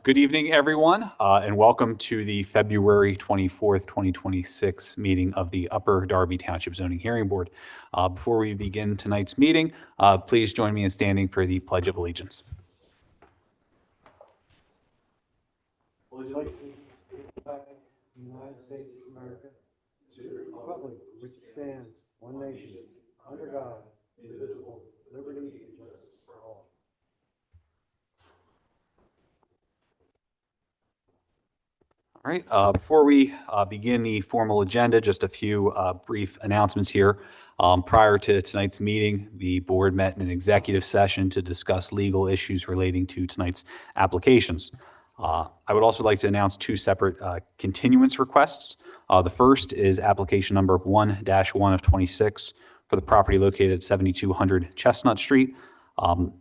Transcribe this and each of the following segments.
Good evening, everyone, and welcome to the February 24th, 2026 meeting of the Upper Darby Township Zoning Hearing Board. Before we begin tonight's meeting, please join me in standing for the Pledge of Allegiance. Pledge allegiance to the flag of the United States of America, to the republic which stands one nation, under God, indivisible, liberty and justice for all. All right, before we begin the formal agenda, just a few brief announcements here. Prior to tonight's meeting, the board met in an executive session to discuss legal issues relating to tonight's applications. I would also like to announce two separate continuance requests. The first is application number 1-1 of 26 for the property located at 7200 Chestnut Street.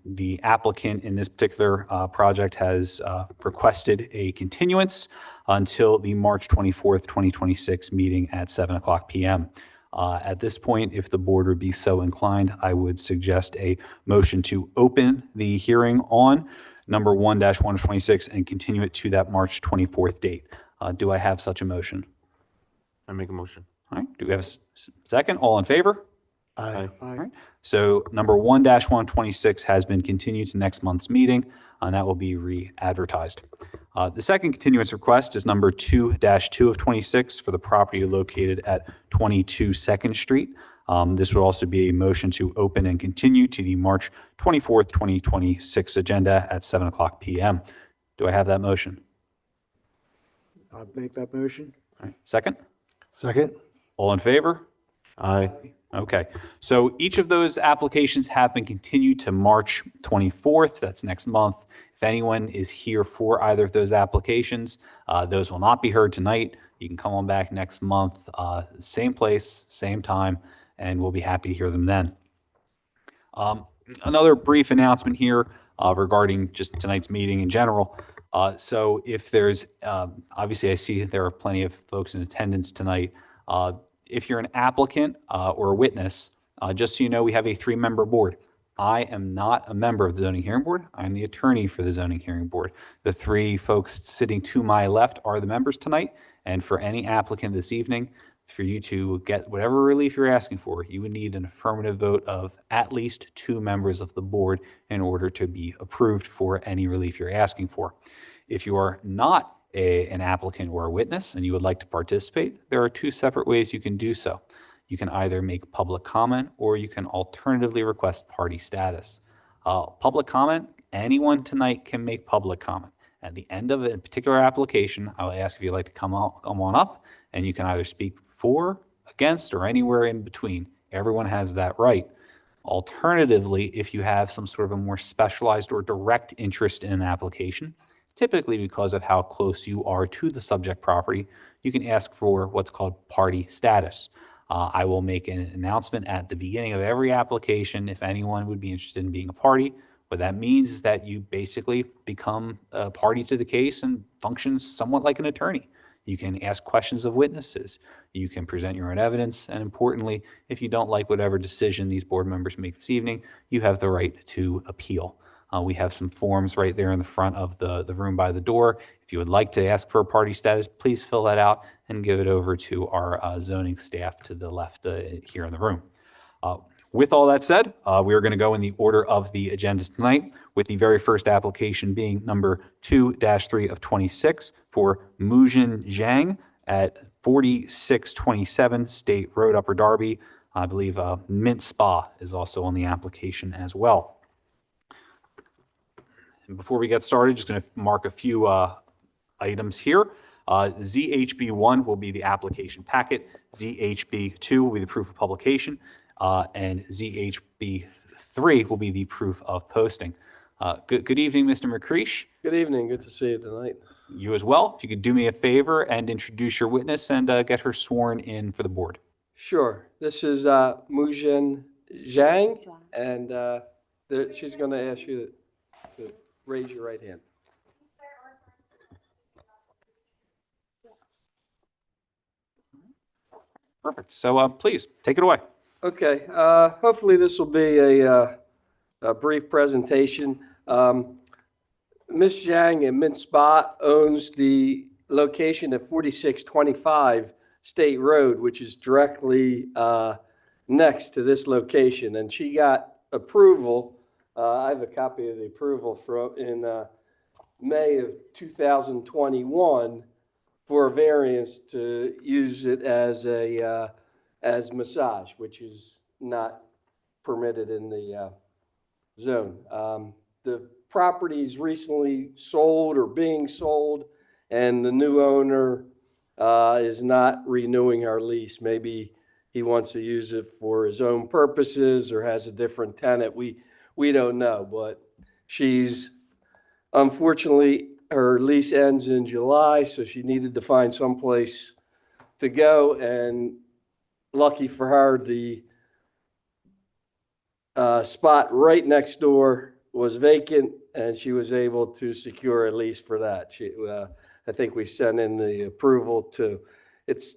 The applicant in this particular project has requested a continuance until the March 24th, 2026 meeting at 7:00 p.m. At this point, if the board would be so inclined, I would suggest a motion to open the hearing on number 1-1 of 26 and continue it to that March 24th date. Do I have such a motion? I make a motion. All right. Do we have a second? All in favor? Aye. All right. So number 1-126 has been continued to next month's meeting, and that will be re-advertised. The second continuance request is number 2-2 of 26 for the property located at 22 2nd Street. This would also be a motion to open and continue to the March 24th, 2026 agenda at 7:00 p.m. Do I have that motion? I'll make that motion. All right. Second? Second. All in favor? Aye. Okay, so each of those applications have been continued to March 24th. That's next month. If anyone is here for either of those applications, those will not be heard tonight. You can come on back next month, same place, same time, and we'll be happy to hear them then. Another brief announcement here regarding just tonight's meeting in general. So if there's, obviously I see there are plenty of folks in attendance tonight. If you're an applicant or a witness, just so you know, we have a 3-member board. I am not a member of the zoning hearing board. I'm the attorney for the zoning hearing board. The 3 folks sitting to my left are the members tonight. And for any applicant this evening, for you to get whatever relief you're asking for, you would need an affirmative vote of at least 2 members of the board in order to be approved for any relief you're asking for. If you are not an applicant or a witness and you would like to participate, there are 2 separate ways you can do so. You can either make public comment or you can alternatively request party status. Public comment, anyone tonight can make public comment. At the end of a particular application, I will ask if you'd like to come on up, and you can either speak for, against, or anywhere in between. Everyone has that right. Alternatively, if you have some sort of a more specialized or direct interest in an application, typically because of how close you are to the subject property, you can ask for what's called party status. I will make an announcement at the beginning of every application if anyone would be interested in being a party. What that means is that you basically become a party to the case and functions somewhat like an attorney. You can ask questions of witnesses. You can present your own evidence. And importantly, if you don't like whatever decision these board members make this evening, you have the right to appeal. We have some forms right there in the front of the room by the door. If you would like to ask for a party status, please fill that out and give it over to our zoning staff to the left here in the room. With all that said, we are going to go in the order of the agenda tonight, with the very first application being number 2-3 of 26 for Mujin Zhuang at 4627 State Road, Upper Darby. I believe Mint Spa is also on the application as well. And before we get started, just going to mark a few items here. ZHB1 will be the application packet. ZHB2 will be the proof of publication. And ZHB3 will be the proof of posting. Good evening, Mr. McCreesh. Good evening. Good to see you tonight. You as well. If you could do me a favor and introduce your witness and get her sworn in for the board. Sure. This is Mujin Zhuang, and she's going to ask you to raise your right hand. Perfect. So please, take it away. Okay. Hopefully this will be a brief presentation. Ms. Zhang at Mint Spot owns the location at 4625 State Road, which is directly next to this location. And she got approval, I have a copy of the approval in May of 2021 for a variance to use it as as massage, which is not permitted in the zone. The property's recently sold or being sold, and the new owner is not renewing our lease. Maybe he wants to use it for his own purposes or has a different tenant. We don't know, but she's, unfortunately, her lease ends in July, so she needed to find someplace to go, and lucky for her, the spot right next door was vacant, and she was able to secure a lease for that. I think we sent in the approval to,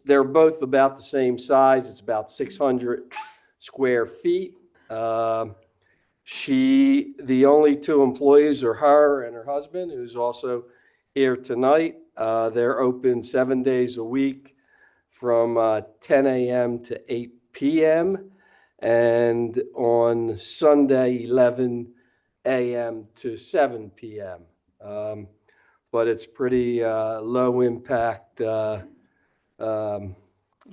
they're both about the same size. It's about 600 square feet. The only two employees are her and her husband, who's also here tonight. They're open 7 days a week from 10 a.m. to 8 p.m. and on Sunday, 11 a.m. to 7 p.m. But it's pretty low impact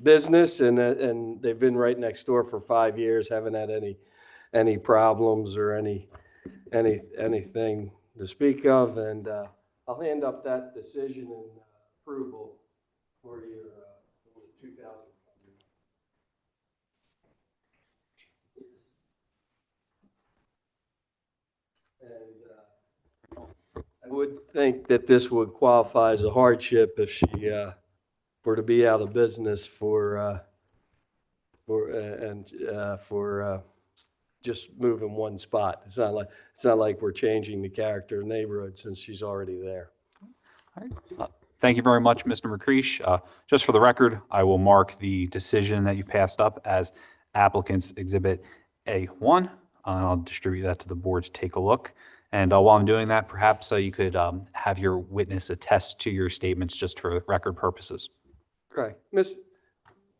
business, and they've been right next door for 5 years, haven't had any problems or anything to speak of. And I'll hand up that decision and approval for your 2000. And I would think that this would qualify as a hardship if she were to be out of business for just moving one spot. It's not like we're changing the character of the neighborhood since she's already there. All right. Thank you very much, Mr. McCreesh. Just for the record, I will mark the decision that you passed up as applicant's Exhibit A1. I'll distribute that to the board to take a look. And while I'm doing that, perhaps you could have your witness attest to your statements just for record purposes. Right. Ms.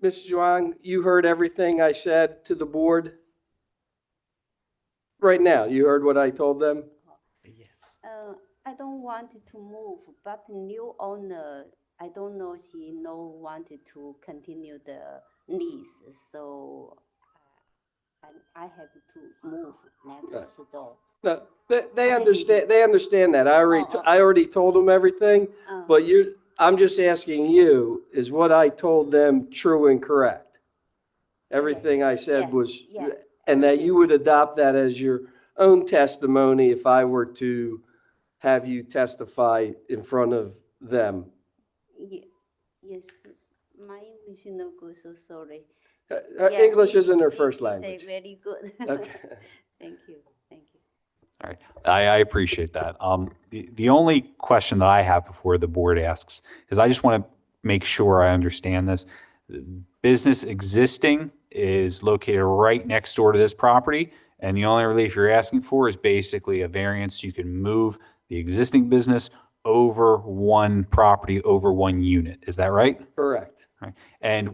Zhuang, you heard everything I said to the board? Right now, you heard what I told them? Yes. I don't want to move, but the new owner, I don't know, she wanted to continue the lease, so I have to move next door. No, they understand. They understand that. I already told them everything. But I'm just asking you: is what I told them true and correct? Everything I said was, and that you would adopt that as your own testimony if I were to have you testify in front of them. Yes, my English is no good, so sorry. English isn't her she first say language. very good. Okay. Thank you. All right, I appreciate that. The only question that I have before the board asks is I just want to make sure I understand this. The business existing is located right next door to this property, and the only relief you're asking for is basically a variance. You can move the existing business over one property, over one unit. Is that right? Correct. All right. And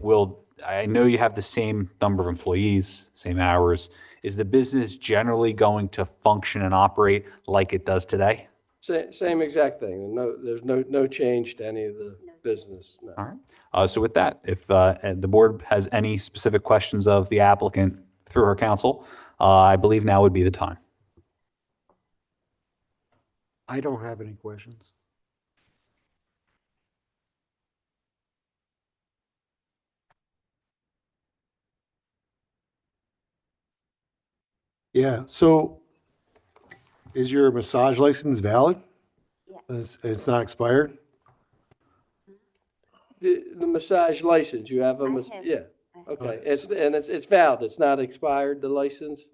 I know you have the same number of employees, same hours. Is the business generally going to function and operate like it does today? Same exact thing. There's no change to any of the business. No. All right. So with that, if the board has any specific questions of the applicant through her counsel, I believe now would be the time. I don't have any questions. Yeah, so is your massage license valid? Yeah. It's not expired? The massage license, you have a, I have. yeah, I have. okay. It's valid, it's not expired, the license?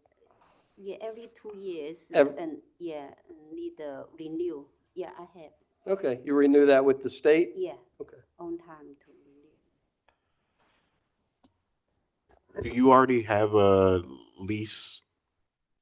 Yeah, every 2 years, Ev- and need a renew. Yeah, I have. Okay, you renew that with the state? Yeah. Okay. On time to renew. Do you already have a lease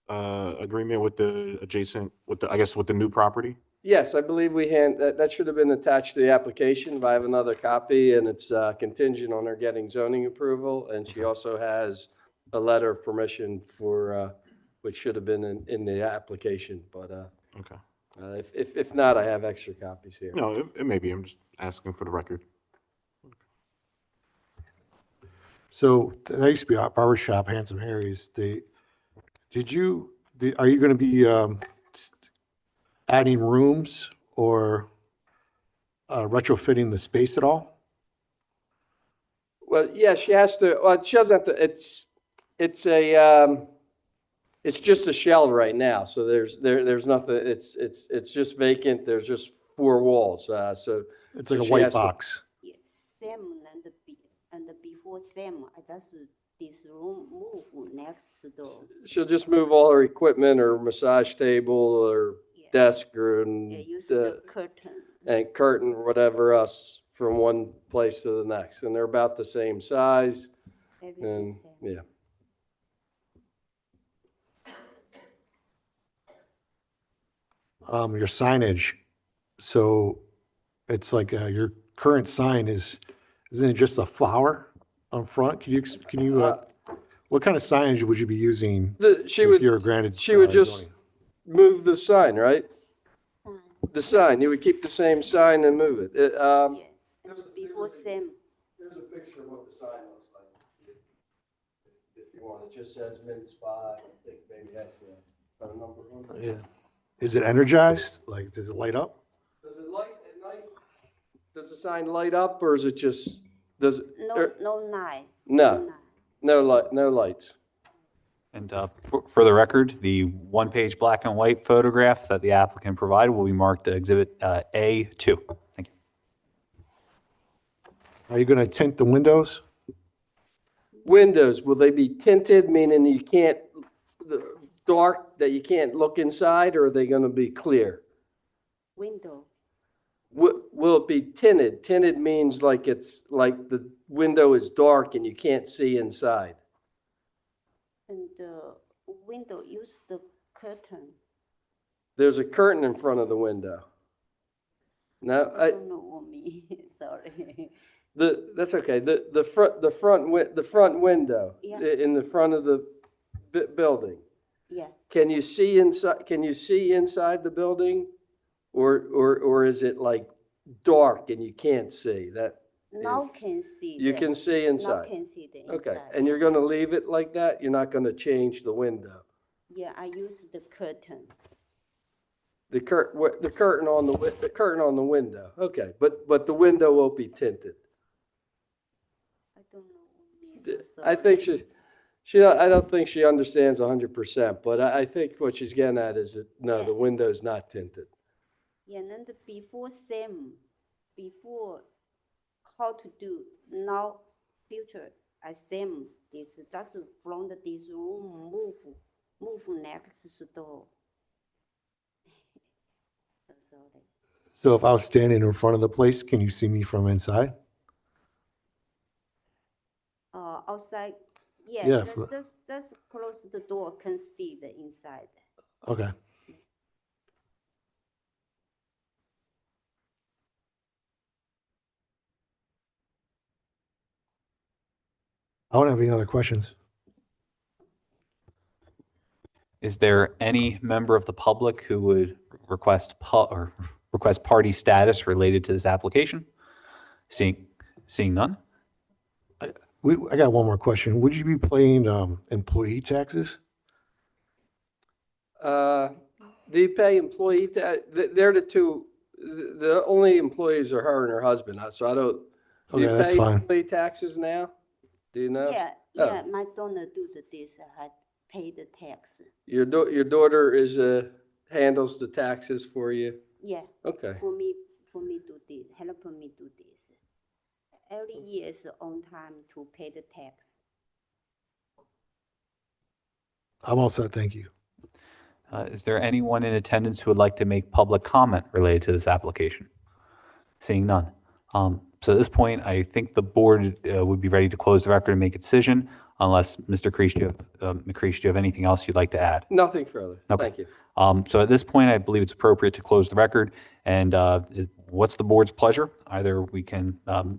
agreement with the adjacent, I guess with the new property? Yes, I believe that should have been attached to the application, but I have another copy, and it's contingent on her getting zoning approval, and she also has a letter of permission for, which should have been in the application, but Okay. if not, I have extra copies here. No, it may be. I'm just asking for the record. So there used to be a barber shop, Handsome Harry's. Are you going to be adding rooms or retrofitting the space at all? Well, yeah, she doesn't have to, it's just a shell right now, so there's nothing, it's just vacant, there's just 4 walls, so. It's like so a she white has to- box. Yes, same and before same, I just this room move next door. She'll just move all her equipment, her massage table, or Yeah. desk, Yeah, and use the curtain. curtain, whatever else, from one place to the next, and they're about the same size, Everything and, same. yeah. Your signage, so it's like your current sign isn't it just a flower on front? What kind of signage would you be using She if would, you're granted? she would just zoning? move the sign, right? Sign. The sign, you would keep the same sign and move it. Yeah, and before same. There's a picture of what the sign looks like. If you want, it just says Min Spa, I think maybe that's the phone number. Yeah. Is it energized? Like, does it light up? Does it light at night? Does the sign light up, or is it just, does it? No night. No, night. no lights. And for the record, the one-page black and white photograph that the applicant provided will be marked Exhibit A2. Thank you. Are you going to tint the windows? Windows, will they be tinted, meaning you can't, dark, that you can't look inside, or are they gonna be clear? Window. Will it be tinted? Tinted means like it's, like the window is dark and you can't see inside. And the window use the curtain. There's a curtain in front of the window. No, I don't know what me, sorry. that's okay. The front window Yeah. in the front of the building. Yeah, Can you see inside? Can you see inside the building, or is it like dark and you can't see that? now can see. You the- can see Now inside. can see the inside. Okay, and you're going to leave it like that? You're not going to change the window? Yeah, I use the curtain. The curtain on the window. Okay, but the window won't be tinted. I don't know what me, so I think I don't think she understands 100%, but I think what she's getting at is that, no, the window's not tinted. Yeah, and then the before how to do, now future, I same this, just from this room, move next door. So sorry. So if I was standing in front of the place, can you see me from inside? Outside, yeah, Yeah, just close the door, can see the inside. Okay. I don't have any other questions. Is there any member of the public who would request party status related to this application? Seeing none? I got one more question. Would you be paying employee taxes? Do you pay employee they're the two, the only employees are her and her husband, so I don't. Do you Okay, that's pay fine. employee taxes now? Do you know? Yeah, Oh. yeah, my daughter do this, I pay the tax. Your daughter handles the taxes for you? Yeah, Okay. for me do this, help me do this. Every year is on time to pay the tax. I'm all set, thank you. Is there anyone in attendance who would like to make public comment related to this application? Seeing none. So at this point, I think the board would be ready to close the record and make a decision. unless Mr. McCreasy, do you have anything else you'd like to add? Nothing further. Okay. Thank you. So at this point, I believe it's appropriate to close the record. And what's the board's pleasure? Either we can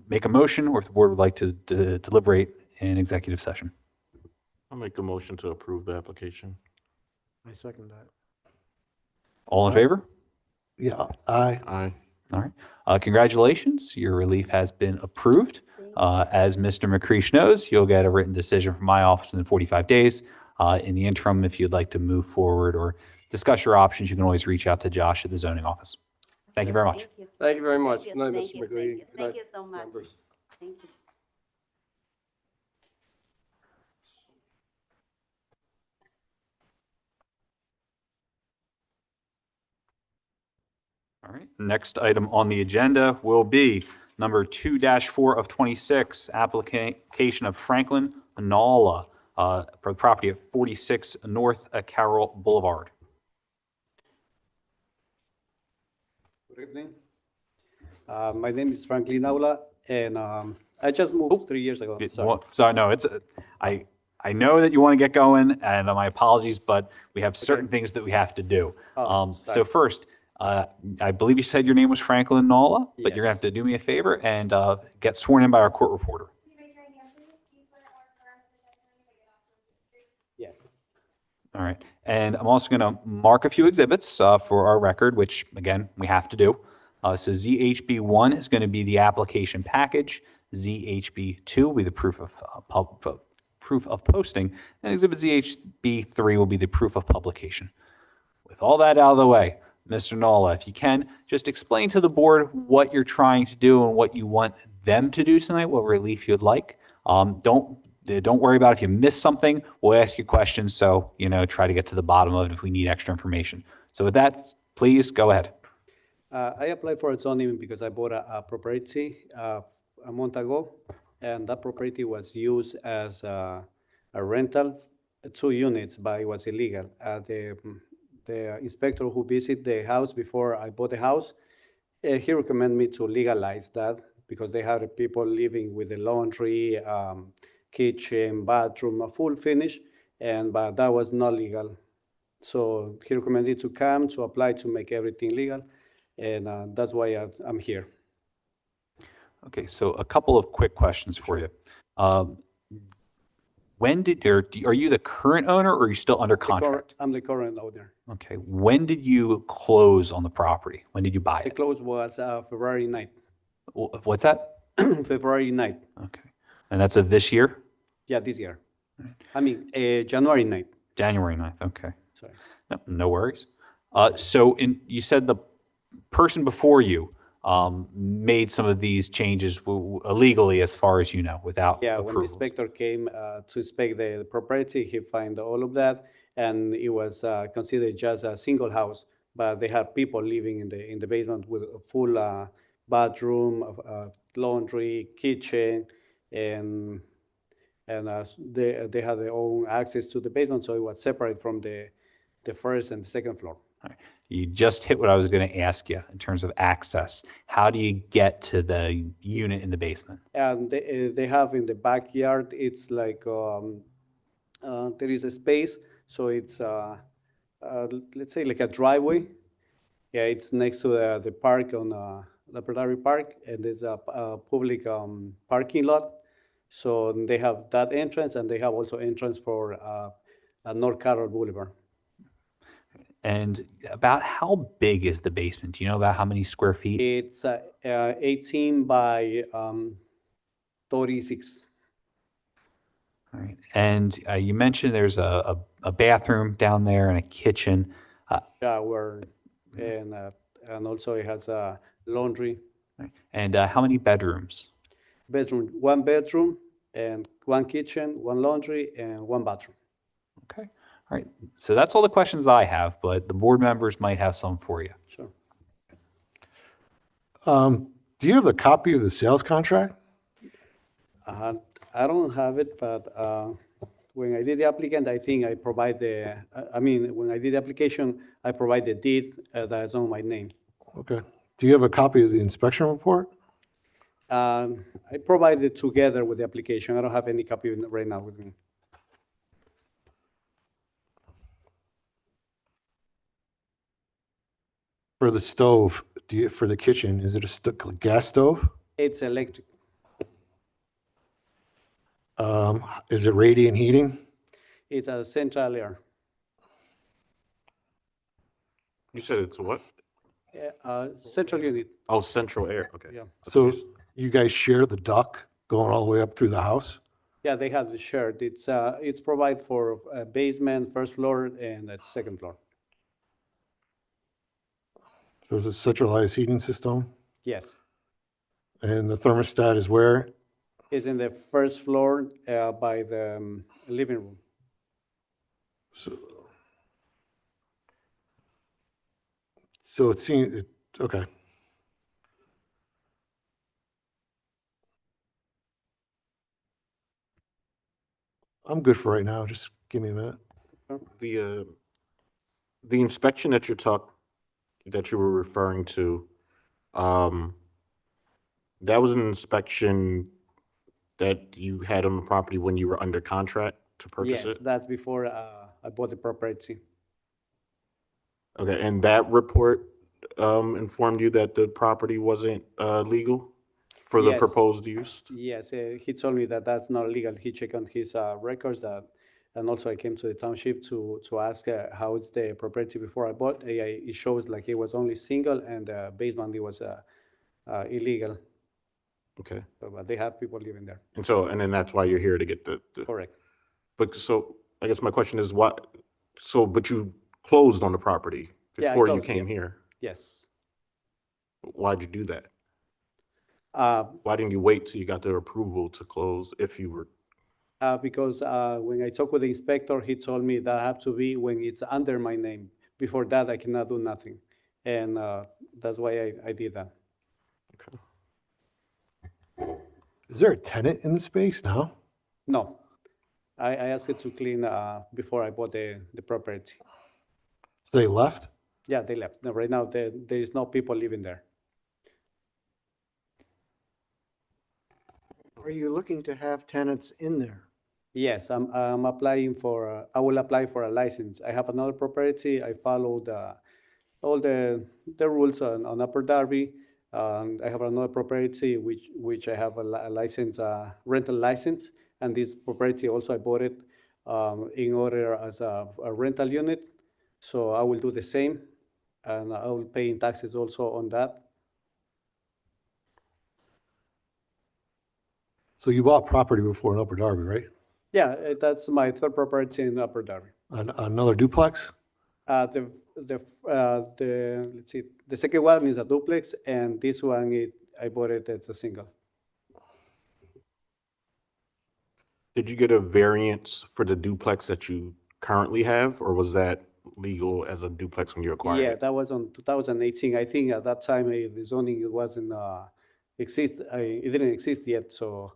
make a motion, or if the board would like to deliberate in executive session. I'll make a motion to approve the application. I second that. All in favor? Yeah, aye. Aye. All right. Congratulations. Your relief has been approved. As Mr. McCreasy knows, you'll get a written decision from my office within 45 days. In the interim, if you'd like to move forward or discuss your options, you can always reach out to Josh at the zoning office. Thank you very much. Thank you. Thank you very much. Thank Good night, you, Mr. thank you, McGree. thank you. Good Thank night, you so much. members. Thank you. All right. Next item on the agenda will be number 2-4 of 26, application of Franklin Anala for the property at 46 North Carroll Boulevard. Good evening. My name is Franklin Aula, and I just moved 3 years ago. Sorry. So no, I know that you want to get going, and my apologies, but we have certain things that we have to do. Oh, So sorry. first, I believe you said your name was Franklin Nala, but you're gonna Yes. have to do me a favor and get sworn in by our court reporter. Yes. All right. And I'm also going to mark a few exhibits for our record, which, again, we have to do. So ZHB1 is going to be the application package. ZHB2 will be the proof of posting. And Exhibit ZHB3 will be the proof of publication. With all that out of the way, Mr. Nala, if you can, just explain to the board what you're trying to do and what you want them to do tonight, what relief you'd like. Don't worry about if you miss something. We'll ask you questions. So, try to get to the bottom of it if we need extra information. So with that, please go ahead. I applied for a zoning because I bought a property a month ago, and that property was used as a rental, 2 units, but it was illegal. The inspector who visited the house before I bought the house, he recommended me to legalize that because they had people living with the laundry, kitchen, bathroom, a full finish, but that was not legal. So he recommended to come to apply to make everything legal, and that's why I'm here. Okay, so a couple of quick questions for you. Are you the current owner or are you still under contract? I'm the current owner. Okay, when did you close on the property? When did you buy The it? close was February 9th. What's that? February 9th. Okay, and that's of this year? Yeah, this year. I mean, January 9th. January 9th, okay. Sorry. No worries. You said the person before you made some of these changes illegally, as far as you know, without Yeah, when the approvals. inspector came to inspect the property, he found all of that, and it was considered just a single house, but they had people living in the basement with a full bathroom, laundry, kitchen, and they had their own access to the basement, so it was separate from the first and second floor. All right. You just hit what I was going to ask you in terms of access. How do you get to the unit in the basement? And they have in the backyard, it's like there is a space, so it's let's say like a driveway. Yeah, it's next to the park on the Darby Park, and there's a public parking lot. So they have that entrance, and they have also entrance for North Carroll Boulevard. And about how big is the basement? Do you know about how many square feet? It's 18 by 36. All right. And you mentioned there's a bathroom down there and a kitchen. Shower, and also it has a laundry. Right. And how many bedrooms? One bedroom, and one kitchen, one laundry, and one bathroom. Okay. All right. So that's all the questions I have, but the board members might have some for you. Sure. Do you have a copy of the sales contract? I don't have it, but when I did the applicant, I think I provide when I did the application, I provide the deed that's on my name. Okay. Do you have a copy of the inspection report? I provided it together with the application. I don't have any copy right now with me. For the stove, for the kitchen, is it a gas stove? It's electric. Is it radiant heating? It's a central air. You said it's what? Central unit, Oh, central air, okay. yeah. So you guys share the duct going all the way up through the house? Yeah, they have the shared. It's provide for basement, first floor, and a second floor. So it's a centralized heating system? Yes. And the thermostat is where? It's in the first floor by the living room. So it seems, okay. I'm good for right now. Just give me a minute. The inspection that that you were referring to, that was an inspection that you had on the property when you were under contract to purchase Yes, it? that's before I bought the property. Okay, and that report informed you that the property wasn't legal for the Yes. proposed use? Yes, he told me that that's not legal. He checked on his records and also I came to the township to ask how is the property before I bought. It shows like it was only single and basement it was illegal, Okay, but they have people living there. and then that's why you're here to get the, Correct. but so I guess my question is but you closed on the property Yeah, I before you closed, came yeah. here? Yes. Why'd you do that? Uh, Why didn't you wait till you got the approval to close if you were? because when I talked with the inspector, he told me that I have to be when it's under my name. Before that, I cannot do nothing. And that's why I did that. Okay. Is there a tenant in the space now? No, I asked it to clean before I bought the property. So they left? Yeah, they left. No, right now, there is no people living there. Are you looking to have tenants in there? Yes, I'm applying for, I will apply for a license. I have another property. I followed all the rules on Upper Darby. I have another property which I have a license, rental license. And this property also I bought it in order as a rental unit. So I will do the same. And I will pay in taxes also on that. So you bought property before in Upper Darby, right? Yeah, that's my third property in Upper Darby. Another duplex? Let's see, the second one is a duplex, and this one, I bought it as a single. Did you get a variance for the duplex that you currently have, or was that legal as a duplex when you acquired Yeah, it? that was on 2018. I think at that time, the zoning, it wasn't, it didn't exist yet, so.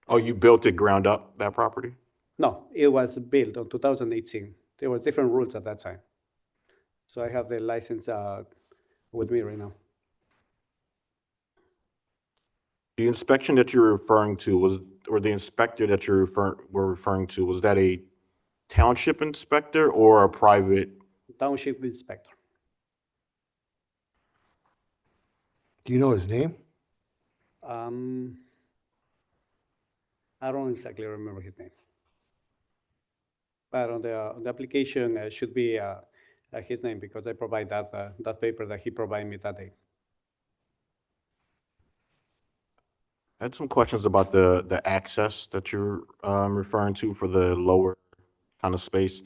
Oh, you built it ground up, that property? No, it was built on 2018. There was different rules at that time. So I have the license with me right now. The inspection that you're referring to or the inspector that were referring to, was that a township inspector or a private? Township inspector. Do you know his name? I don't exactly remember his name. But on the application should be his name because I provide that paper that he provided me that day. I had some questions about the access that you're referring to for the lower kind of space.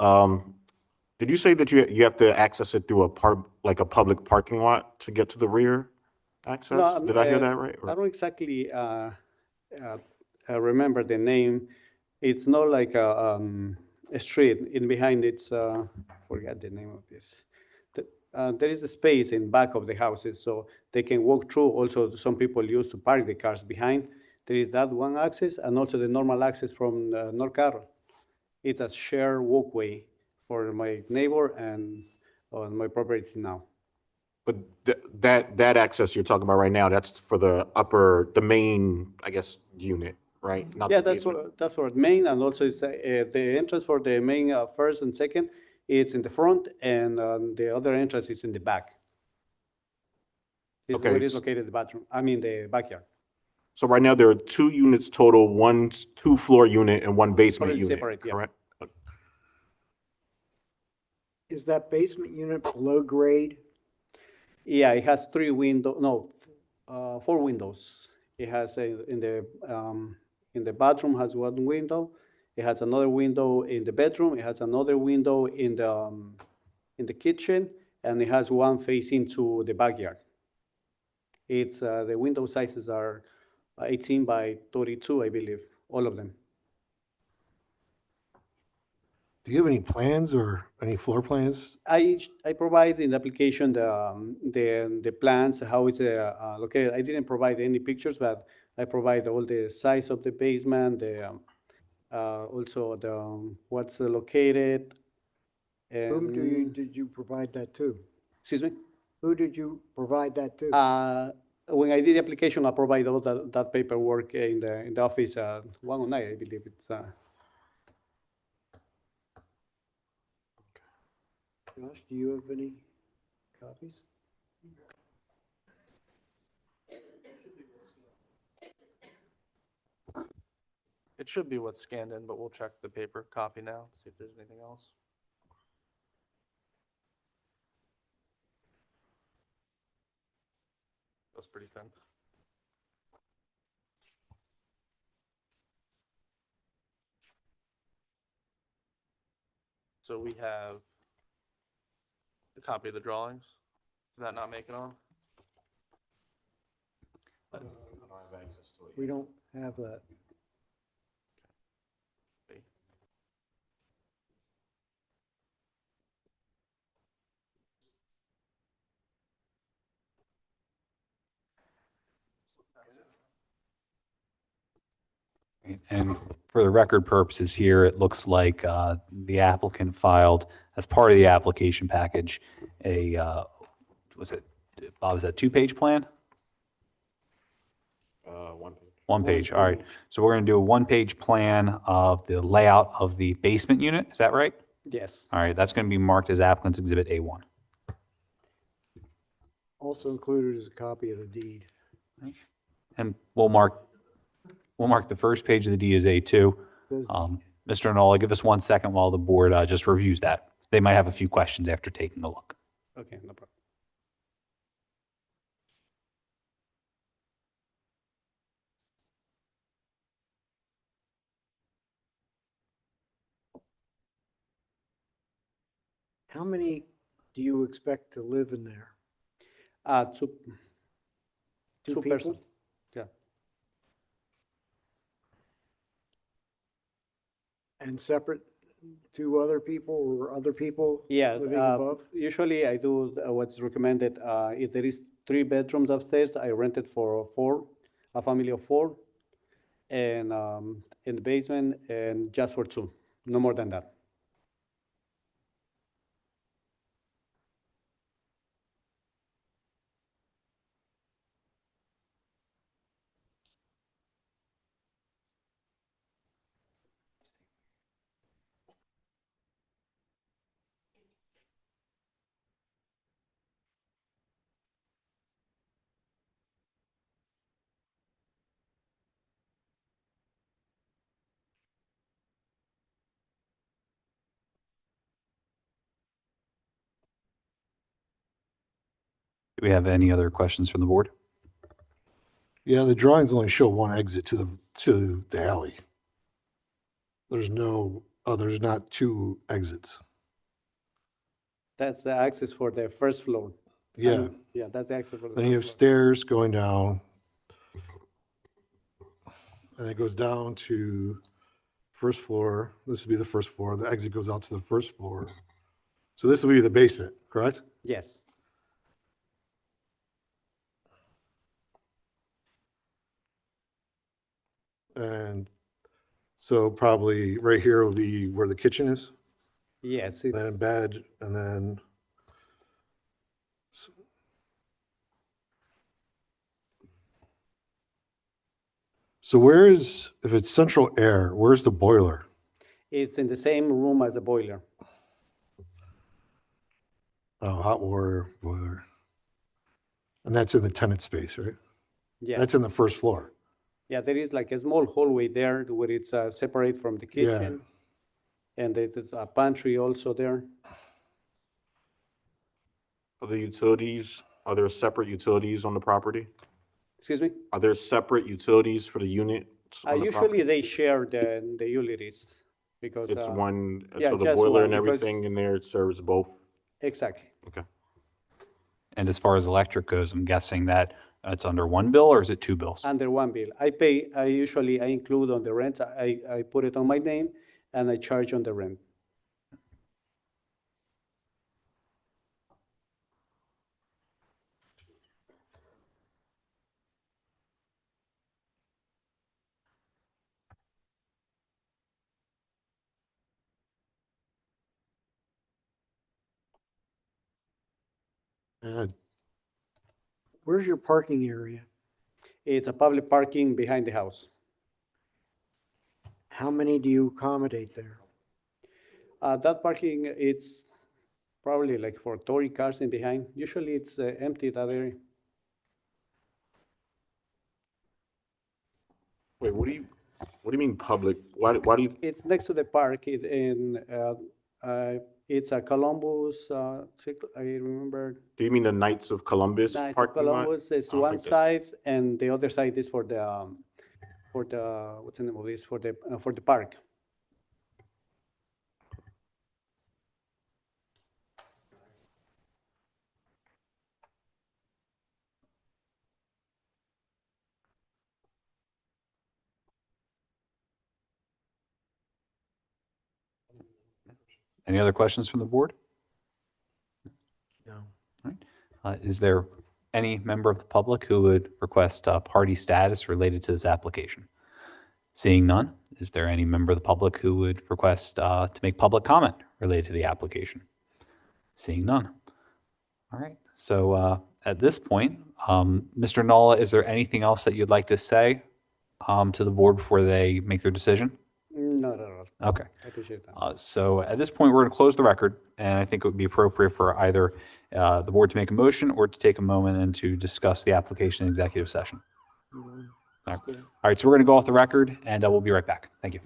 Did you say that you have to access it through a public parking lot to get to the rear access? No, Did I hear that right? I don't exactly remember the name. It's not like a street. In behind it's, forget the name of this. There is a space in back of the houses, so they can walk through. Also, some people used to park the cars behind. There is that one access, and also the normal access from North Carroll. It's a shared walkway for my neighbor and on my property now. But that access you're talking about right now, that's for the main, I guess, unit, right? Not Yeah, the that's basement. for main, and also it's the entrance for the main first and second. It's in the front, and the other entrance is in the back. Is Okay, where is s- located the bathroom, I mean, the backyard. So right now, there are 2 units total, one 2-floor unit and one basement Already unit, separate, yeah. correct? Is that basement unit below grade? Yeah, it has 4 windows. It has in the bathroom has 1 window. It has another window in the bedroom. It has another window in the kitchen, and it has one facing to the backyard. It's, the window sizes are 18 by 32, I believe, all of them. Do you have any plans or any floor plans? I provide in the application the plans, how it's located. I didn't provide any pictures, but I provide all the size of the basement, also what's located. Whom And, did you provide that to? excuse me? Who did you provide that to? When I did the application, I provide all that paperwork in the office, 109, I believe it's. Josh, do you have any copies? It should be what's scanned in, but we'll check the paper copy now, see if there's anything else. That's pretty thin. So we have a copy of the drawings. Did that not make it on? We don't have that. And for the record purposes here, it looks like the applicant filed, as part of the application package, was it, Bob, is that 2-page plan? 1 page. 1 page, all right. So we're going to do a 1-page plan of the layout of the basement unit, is that right? Yes. All right, that's going to be marked as applicant's exhibit A1. Also included is a copy of the deed. And we'll mark the first page of the deed as A2. Says Mr. Nola, give us 1 second while the board just reviews that. They might have a few questions after taking a look. Okay, no problem. How many do you expect to live in there? Two Two person. people? Yeah. And separate to other people or other people Yeah, living above? usually I do what's recommended. If there is 3 bedrooms upstairs, I rent it for 4, a family of 4, and in the basement, and just for 2, no more than that. Do we have any other questions from the board? Yeah, the drawings only show one exit to the alley. There's not 2 exits. That's the access for the first floor. Yeah, Yeah, that's the access for the then you have first floor. stairs going down. And it goes down to first floor. This would be the first floor. The exit goes out to the first floor. So this will be the basement, correct? Yes. And so probably right here will be where the kitchen is, Yes, then it's, bed, and then. So where is, if it's central air, where's the boiler? it's in the same room as the boiler. Oh, hot water boiler. And that's in the tenant space, right? Yes. That's in the first floor. Yeah, there is like a small hallway there where it's separate from the Yeah. kitchen. And it is a pantry also there. For the utilities, are there separate utilities on the property? Excuse me? Are there separate utilities for the units on the Usually property? they share the utilities because. It's one, yeah, so the just boiler one, and because- everything in there serves both? Exactly. Okay. And as far as electric goes, I'm guessing that it's under one bill or is it two bills? Under one bill. I include on the rent, I put it on my name and I charge on the rent. Uh, Where's your parking area? It's a public parking behind the house. How many do you accommodate there? That parking, it's probably like for 30 cars in behind. Usually it's empty, that area. Wait, what do you mean public? Why do you, It's next to the park, it's a Columbus, I remember. do you mean the Knights of Columbus No, it's a parking lot? Columbus, it's I don't one think that's- side, and the other side is for the, what's the name of this, for the park. Any other questions from the board? No. All right. Is there any member of the public who would request party status related to this application? Seeing none, is there any member of the public who would request to make public comment related to the application? Seeing none. All right. So at this point, Mr. Nola, is there anything else that you'd like to say to the board before they make their decision? Not at all. Okay. I appreciate that. So at this point, we're going to close the record, and I think it would be appropriate for either the board to make a motion or to take a moment and to discuss the application in executive session. All right, so we're going to go off the record, and we'll be right back. Thank you.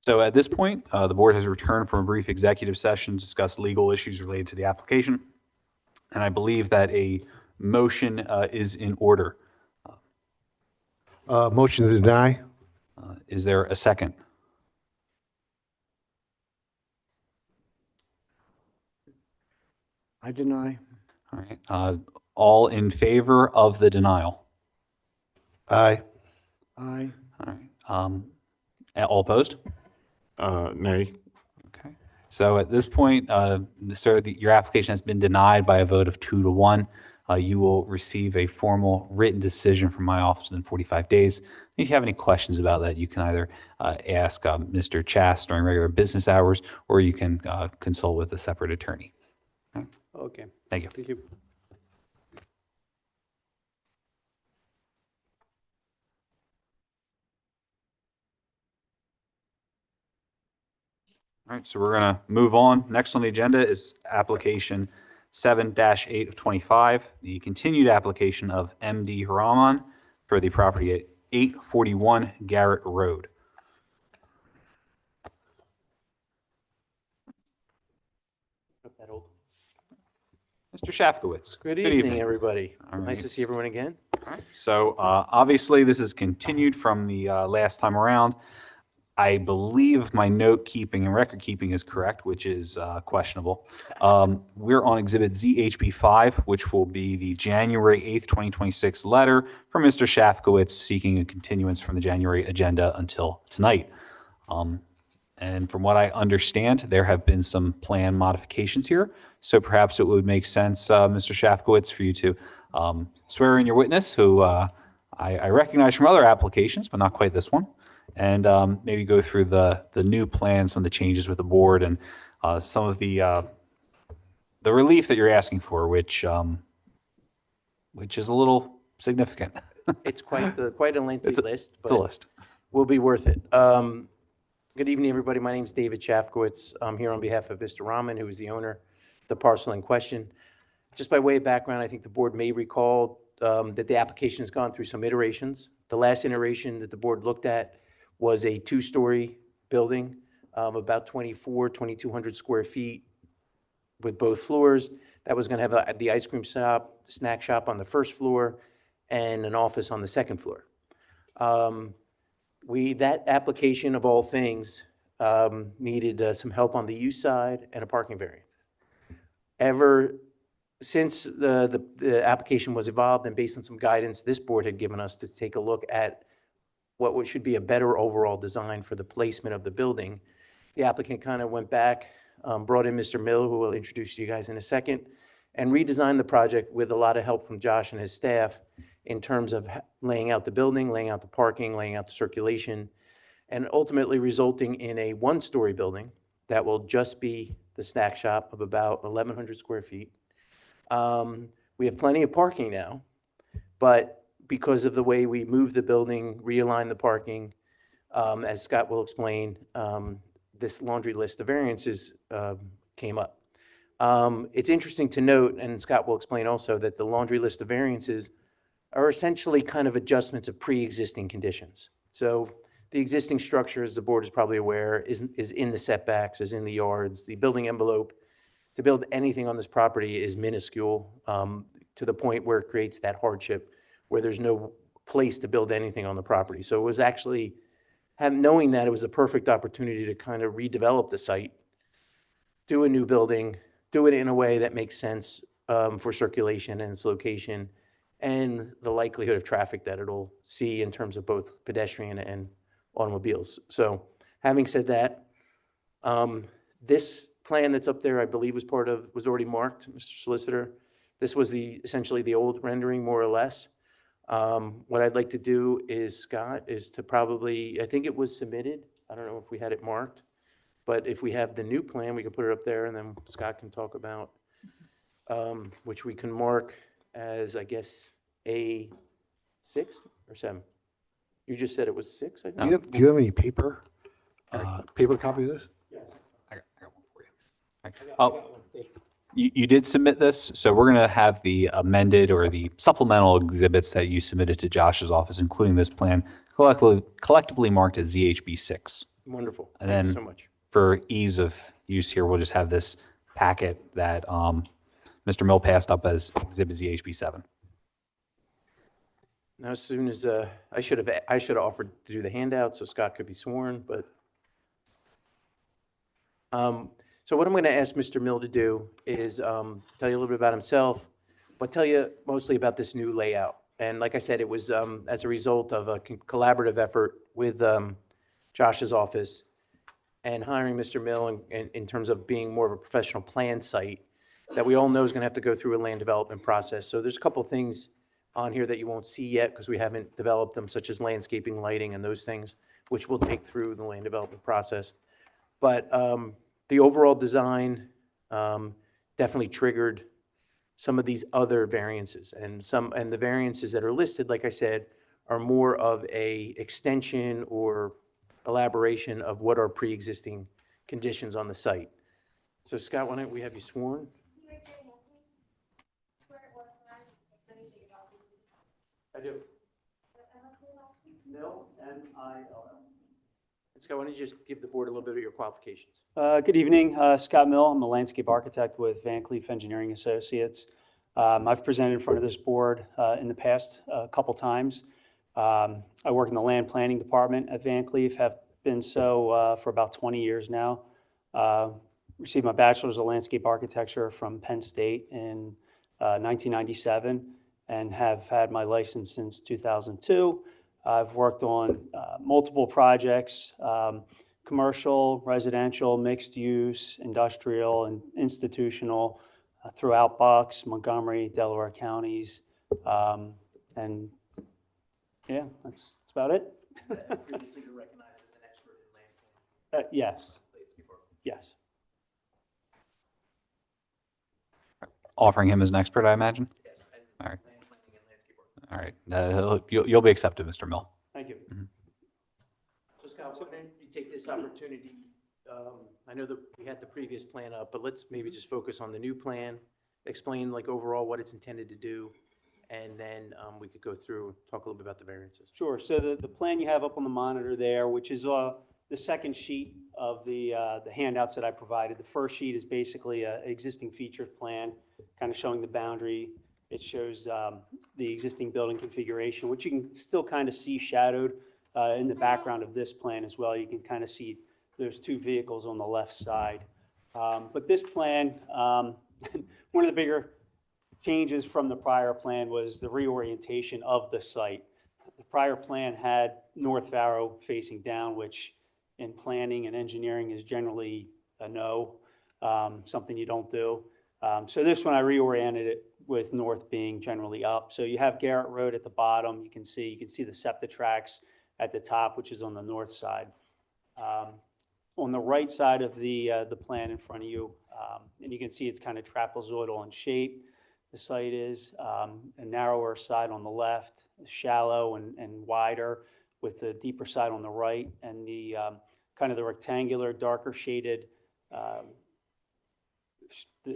So at this point, the board has returned from a brief executive session to discuss legal issues related to the application. And I believe that a motion is in order. Motion to deny? Is there a second? I deny. All right. All in favor of the denial? Aye. Aye. All right. All opposed? Nay. Okay. So at this point, sir, your application has been denied by a vote of 2-1. You will receive a formal written decision from my office within 45 days. If you have any questions about that, you can either ask Mr. Chast during regular business hours, or you can consult with a separate attorney. Okay, Thank you. thank you. All right, so we're going to move on. Next on the agenda is application 7-8 of 25, the continued application of MD Haraman for the property at 841 Garrett Road. Mr. Shafkowitz. Good evening, everybody. All Nice to right. see everyone again. So obviously, this is continued from the last time around. I believe my note keeping and record keeping is correct, which is questionable. We're on Exhibit ZHB5, which will be the January 8th, 2026 letter from Mr. Shafkowitz seeking a continuance from the January agenda until tonight. And from what I understand, there have been some plan modifications here. So perhaps it would make sense, Mr. Shafkowitz, for you to swear in your witness, who I recognize from other applications, but not quite this one, and maybe go through the new plan, some of the changes with the board, and some of the relief that you're asking for, which is a little significant. It's quite a lengthy It's a- list, It's a but list. will be worth it. Good evening, everybody. My name is David Shafkowitz. I'm here on behalf of Mr. Rahman, who is the owner of the parcel in question. Just by way of background, I think the board may recall that the application has gone through some iterations. The last iteration that the board looked at was a two-story building, about 2,200 square feet with both floors. That was going to have the ice cream shop, the snack shop on the first floor, and an office on the second floor. That application of all things needed some help on the use side and a parking variance. Ever since the application was evolved and based on some guidance this board had given us to take a look at what should be a better overall design for the placement of the building, the applicant kind of went back, brought in Mr. Mill, who will introduce you guys in a second, and redesigned the project with a lot of help from Josh and his staff in terms of laying out the building, laying out the parking, laying out the circulation, and ultimately resulting in a one-story building that will just be the snack shop of about 1,100 square feet. We have plenty of parking now, but because of the way we moved the building, realigned the parking, as Scott will explain, this laundry list of variances came up. It's interesting to note, and Scott will explain also, that the laundry list of variances are essentially kind of adjustments of pre-existing conditions. So the existing structure, as the board is probably aware, is in the setbacks, is in the yards. The building envelope to build anything on this property is minuscule, to the point where it creates that hardship where there's no place to build anything on the property. So it was actually, knowing that, it was a perfect opportunity to kind of redevelop the site, do a new building, do it in a way that makes sense for circulation and its location, and the likelihood of traffic that it'll see in terms of both pedestrian and automobiles. So having said that, this plan that's up there, I believe was already marked, Mr. Solicitor. This was essentially the old rendering, more or less. What I'd like to do is, Scott, is to probably, I think it was submitted. I don't know if we had it marked, but if we have the new plan, we can put it up there and then Scott can talk about, which we can mark as, I guess, A6 or 7. You just said it was 6, I think? Do you have any paper copy of this? I got one for you. Oh, you did submit this, so we're going to have the amended or the supplemental exhibits that you submitted to Josh's office, including this plan, collectively marked as ZHB 6. Wonderful. And Thank you then- so much. For ease of use here, we'll just have this packet that Mr. Mill passed up as Exhibit ZHB7. Now, as soon as, I should have offered to do the handout so Scott could be sworn, but. So what I'm going to ask Mr. Mill to do is tell you a little bit about himself, but tell you mostly about this new layout. And like I said, it was as a result of a collaborative effort with Josh's office and hiring Mr. Mill in terms of being more of a professional plan site that we all know is going to have to go through a land development process. So there's a couple things on here that you won't see yet because we haven't developed them, such as landscaping, lighting, and those things, which we'll take through the land development process. But the overall design definitely triggered some of these other variances, and the variances that are listed, like I said, are more of a extension or elaboration of what are pre-existing conditions on the site. So Scott, why don't we have you sworn? I do. Mill, M-I-L-L. Scott, why don't you just give the board a little bit of your qualifications? Good evening, Scott Mill. I'm a landscape architect with Van Cleef Engineering Associates. I've presented in front of this board in the past a couple times. I work in the land planning department at Van Cleef, have been so for about 20 years now. Received my bachelor's of landscape architecture from Penn State in 1997 and have had my license since 2002. I've worked on multiple projects, commercial, residential, mixed use, industrial, and institutional throughout Bucks, Montgomery, Delaware counties. And yeah, that's about it. Previously you're recognized as an expert in land planning. Yes, yes. Offering him as an expert, I imagine? Yes, All right. land planning and landscape architecture. All right. You'll be accepted, Mr. Mill. Thank you. So Scott, why don't you take this opportunity, I know that we had the previous plan up, but let's maybe just focus on the new plan, explain like overall what it's intended to do, and then we could go through, talk a little bit about the variances. Sure. So the plan you have up on the monitor there, which is the second sheet of the handouts that I provided. The first sheet is basically an existing features plan, kind of showing the boundary. It shows the existing building configuration, which you can still kind of see shadowed in the background of this plan as well. You can kind of see there's two vehicles on the left side. But this plan, one of the bigger changes from the prior plan was the reorientation of the site. The prior plan had North Faro facing down, which in planning and engineering is generally a no, something you don't do. So this one I reoriented it with north being generally up. So you have Garrett Road at the bottom. You can see the SEPTA tracks at the top, which is on the north side. On the right side of the plan in front of you, and you can see it's kind of trapezoidal in shape. The site is a narrower side on the left, shallow and wider, with the deeper side on the right, and the kind of the rectangular, darker shaded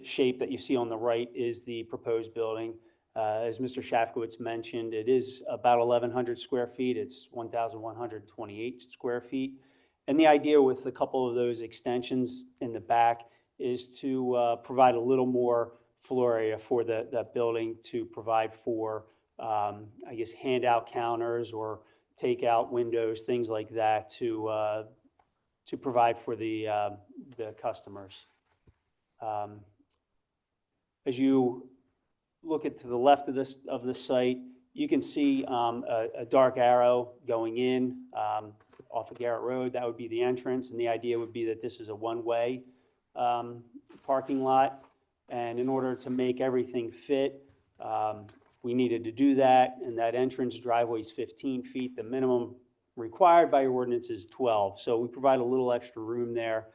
shape that you see on the right is the proposed building. As Mr. Shafkowitz mentioned, it is about 1,100 square feet. It's 1,128 square feet. And the idea with a couple of those extensions in the back is to provide a little more floor area for that building, to provide for, I guess, handout counters or takeout windows, things like that, to provide for the customers. As you look at to the left of the site, you can see a dark arrow going in off of Garrett Road. That would be the entrance, and the idea would be that this is a one-way parking lot. And in order to make everything fit, we needed to do that, and that entrance driveway is 15 feet. The minimum required by your ordinance is 12. So we provide a little extra room there.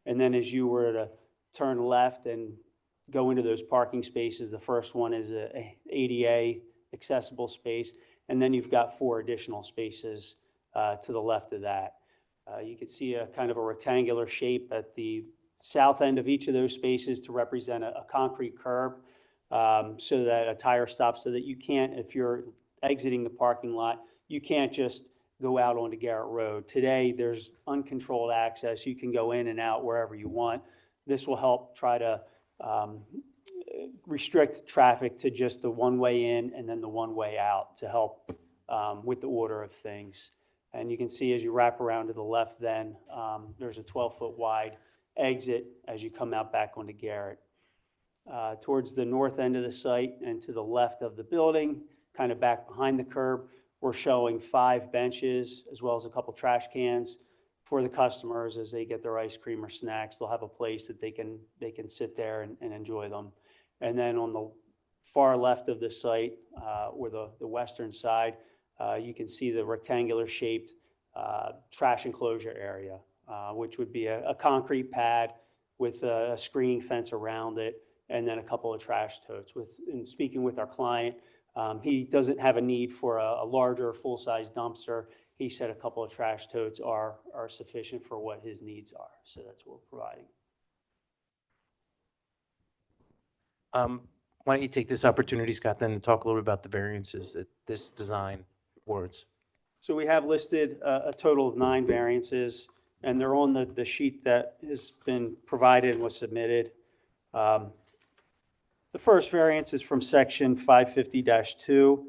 And then as you were to turn left and go into those parking spaces, the first one is a ADA accessible space, and then you've got 4 additional spaces to the left of that. You can see a kind of a rectangular shape at the south end of each of those spaces to represent a concrete curb, so that a tire stop, so that you can't, if you're exiting the parking lot, you can't just go out onto Garrett Road. Today, there's uncontrolled access. You can go in and out wherever you want. This will help try to restrict traffic to just the one way in and then the one way out to help with the order of things. And you can see as you wrap around to the left then, there's a 12-foot wide exit as you come out back onto Garrett. Towards the north end of the site and to the left of the building, kind of back behind the curb, we're showing 5 benches as well as a couple trash cans for the customers as they get their ice cream or snacks. They'll have a place that they can sit there and enjoy them. And then on the far left of the site, or the western side, you can see the rectangular shaped trash enclosure area, which would be a concrete pad with a screening fence around it, and then a couple of trash totes. In speaking with our client, he doesn't have a need for a larger full-size dumpster. He said a couple of trash totes are sufficient for what his needs are. So that's what we're providing. Why don't you take this opportunity, Scott, then to talk a little bit about the variances that this design warrants? So we have listed a total of 9 variances, and they're on the sheet that has been provided and was submitted. The first variance is from section 550-2,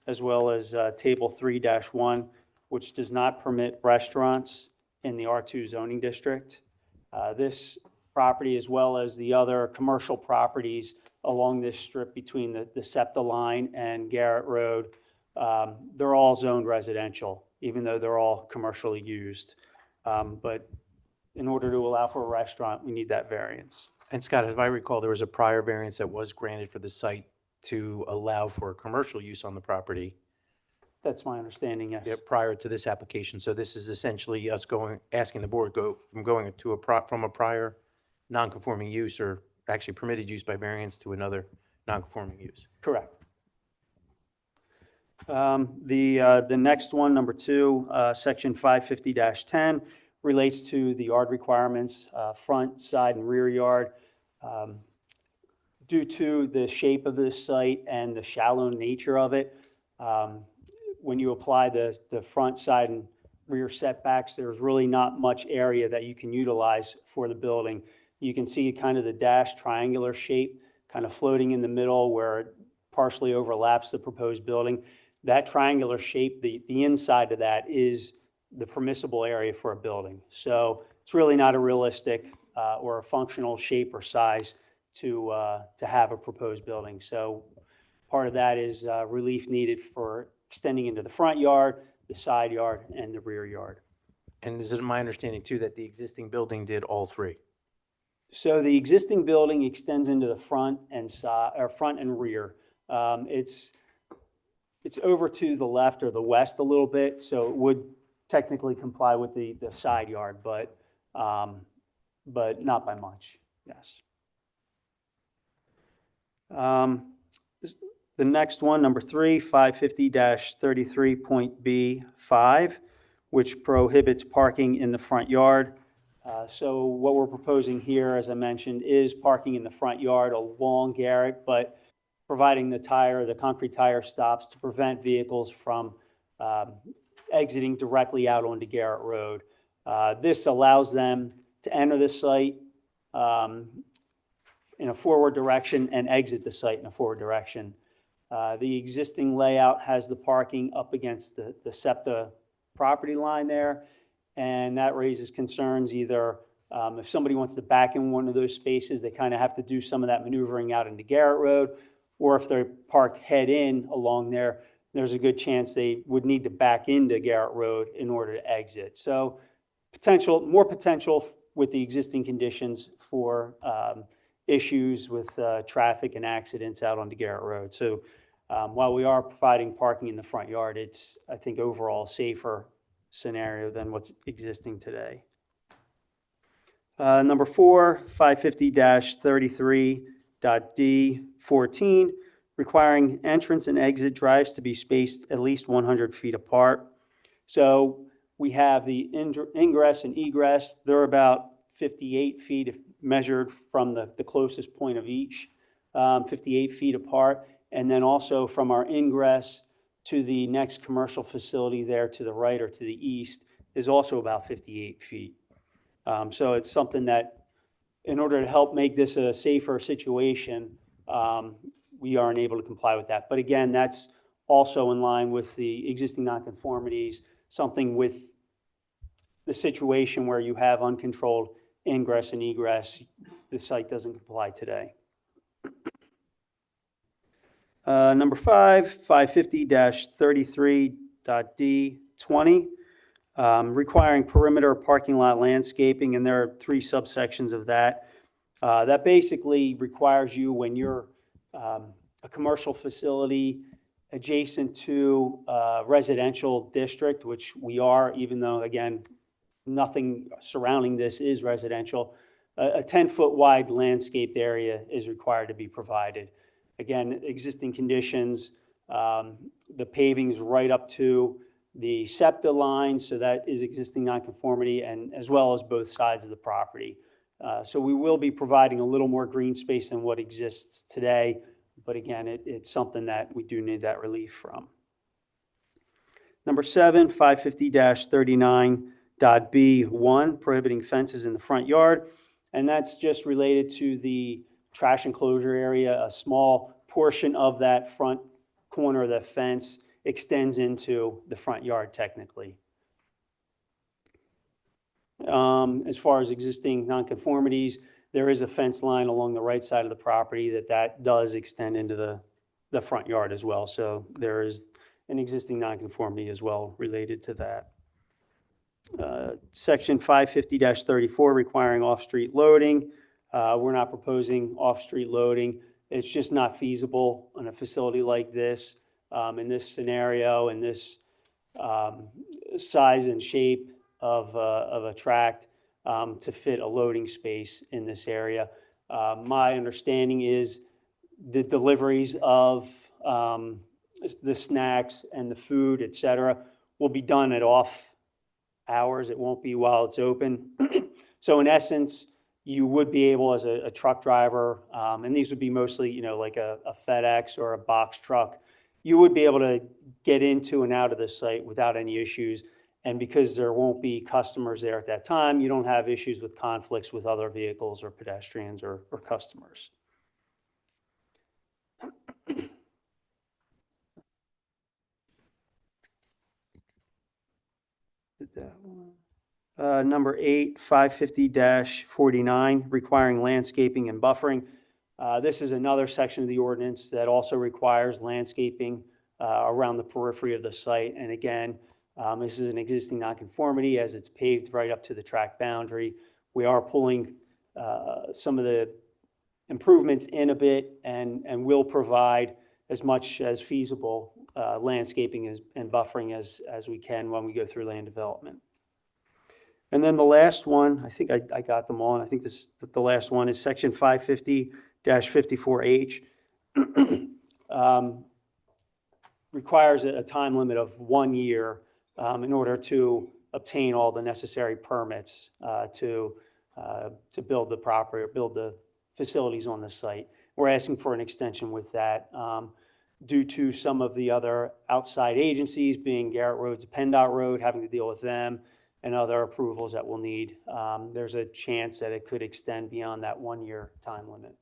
as well as table 3-1, which does not permit restaurants in the R2 zoning district. This property, as well as the other commercial properties along this strip between the SEPTA line and Garrett Road, they're all zoned residential, even though they're all commercially used. But in order to allow for a restaurant, we need that variance. And Scott, if I recall, there was a prior variance that was granted for the site to allow for commercial use on the property. That's my understanding, yes. Prior to this application. So this is essentially us asking the board going to from a prior non-conforming use, or actually permitted use by variance, to another non-conforming use. Correct. The next one, number 2, section 550-10, relates to the yard requirements, front, side, and rear yard. Due to the shape of this site and the shallow nature of it, when you apply the front, side, and rear setbacks, there's really not much area that you can utilize for the building. You can see kind of the dashed triangular shape kind of floating in the middle where it partially overlaps the proposed building. That triangular shape, the inside of that is the permissible area for a building. So it's really not a realistic or a functional shape or size to have a proposed building. So part of that is relief needed for extending into the front yard, the side yard, and the rear yard. And is it my understanding too that the existing building did all 3? So the existing building extends into the front and side, or front and rear. It's over to the left or the west a little bit, so it would technically comply with the side yard, but not by much. Yes. The next one, number 3, 550-33.B5, which prohibits parking in the front yard. So what we're proposing here, as I mentioned, is parking in the front yard along Garrett, but providing the concrete tire stops to prevent vehicles from exiting directly out onto Garrett Road. This allows them to enter the site in a forward direction and exit the site in a forward direction. The existing layout has the parking up against the SEPTA property line there, and that raises concerns either if somebody wants to back in one of those spaces, they kind of have to do some of that maneuvering out into Garrett Road, or if they're parked head in along there, there's a good chance they would need to back into Garrett Road in order to exit. So more potential with the existing conditions for issues with traffic and accidents out onto Garrett Road. So while we are providing parking in the front yard, it's, I think, overall safer scenario than what's existing today. Number 4, 550-33.D14, requiring entrance and exit drives to be spaced at least 100 feet apart. So we have the ingress and egress. They're about 58 feet if measured from the closest point of each, 58 feet apart. And then also from our ingress to the next commercial facility there to the right or to the east is also about 58 feet. So it's something that, in order to help make this a safer situation, we aren't able to comply with that. But again, that's also in line with the existing nonconformities, something with the situation where you have uncontrolled ingress and egress. The site doesn't comply today. Number 550-33.D20, requiring perimeter parking lot landscaping, and there are 3 subsections of that. That basically requires you, when you're a commercial facility adjacent to a residential district, which we are, even though, again, nothing surrounding this is residential, a 10-foot wide landscaped area is required to be provided. Again, existing conditions, the paving's right up to the SEPTA line, so that is existing nonconformity, and as well as both sides of the property. So we will be providing a little more green space than what exists today, but again, it's something that we do need that relief from. Number 7, 550-39.B1, prohibiting fences in the front yard, and that's just related to the trash enclosure area. A small portion of that front corner of the fence extends into the front yard technically. As far as existing nonconformities, there is a fence line along the right side of the property that does extend into the front yard as well. So there is an existing nonconformity as well related to that. Section 550-34, requiring off-street loading. We're not proposing off-street loading. It's just not feasible on a facility like this, in this scenario, in this size and shape of a tract, to fit a loading space in this area. My understanding is the deliveries of the snacks and the food, et cetera, will be done at off hours. It won't be while it's open. So in essence, you would be able, as a truck driver, and these would be mostly, you know, like a FedEx or a box truck, you would be able to get into and out of the site without any issues. And because there won't be customers there at that time, you don't have issues with conflicts with other vehicles or pedestrians or customers. Number 8, 550-49, requiring landscaping and buffering. This is another section of the ordinance that also requires landscaping around the periphery of the site. And again, this is an existing nonconformity as it's paved right up to the tract boundary. We are pulling some of the improvements in a bit and will provide as much as feasible landscaping and buffering as we can when we go through land development. And then the last one, I think I got them all, and I think the last one is section 550-54H. Requires a time limit of 1 year in order to obtain all the necessary permits to build the property or build the facilities on the site. We're asking for an extension with that due to some of the other outside agencies, being Garrett Road's PennDOT Road, having to deal with them, and other approvals that we'll need. There's a chance that it could extend beyond that 1 year time limit.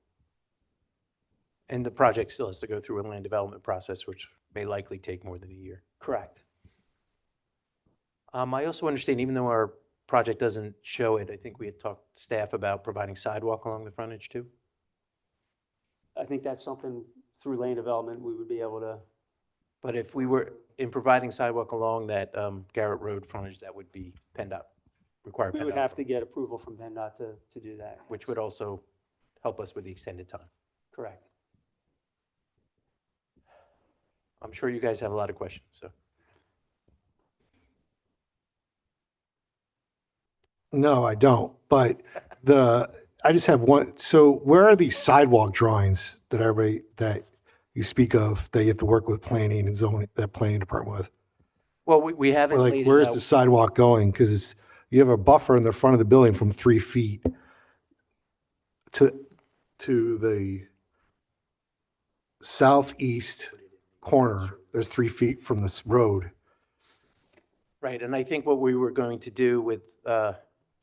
And the project still has to go through a land development process, which may likely take more than a year. Correct. I also understand, even though our project doesn't show it, I think we had talked to staff about providing sidewalk along the frontage too. I think that's something through land development we would be able to. But if we were in providing sidewalk along that Garrett Road frontage, that would be PennDOT, required PennDOT. We would have to get approval from PennDOT to do that. Which would also help us with the extended time. Correct. I'm sure you guys have a lot of questions, so. No, I don't, but I just have one. So where are these sidewalk drawings that you speak of, that you have to work with planning and zoning, that planning department with? Well, we haven't Or laid like, it where's out. the sidewalk going? Because you have a buffer in the front of the building from 3 feet to the southeast corner there's 3 feet from this road. Right, and I think what we were going to do with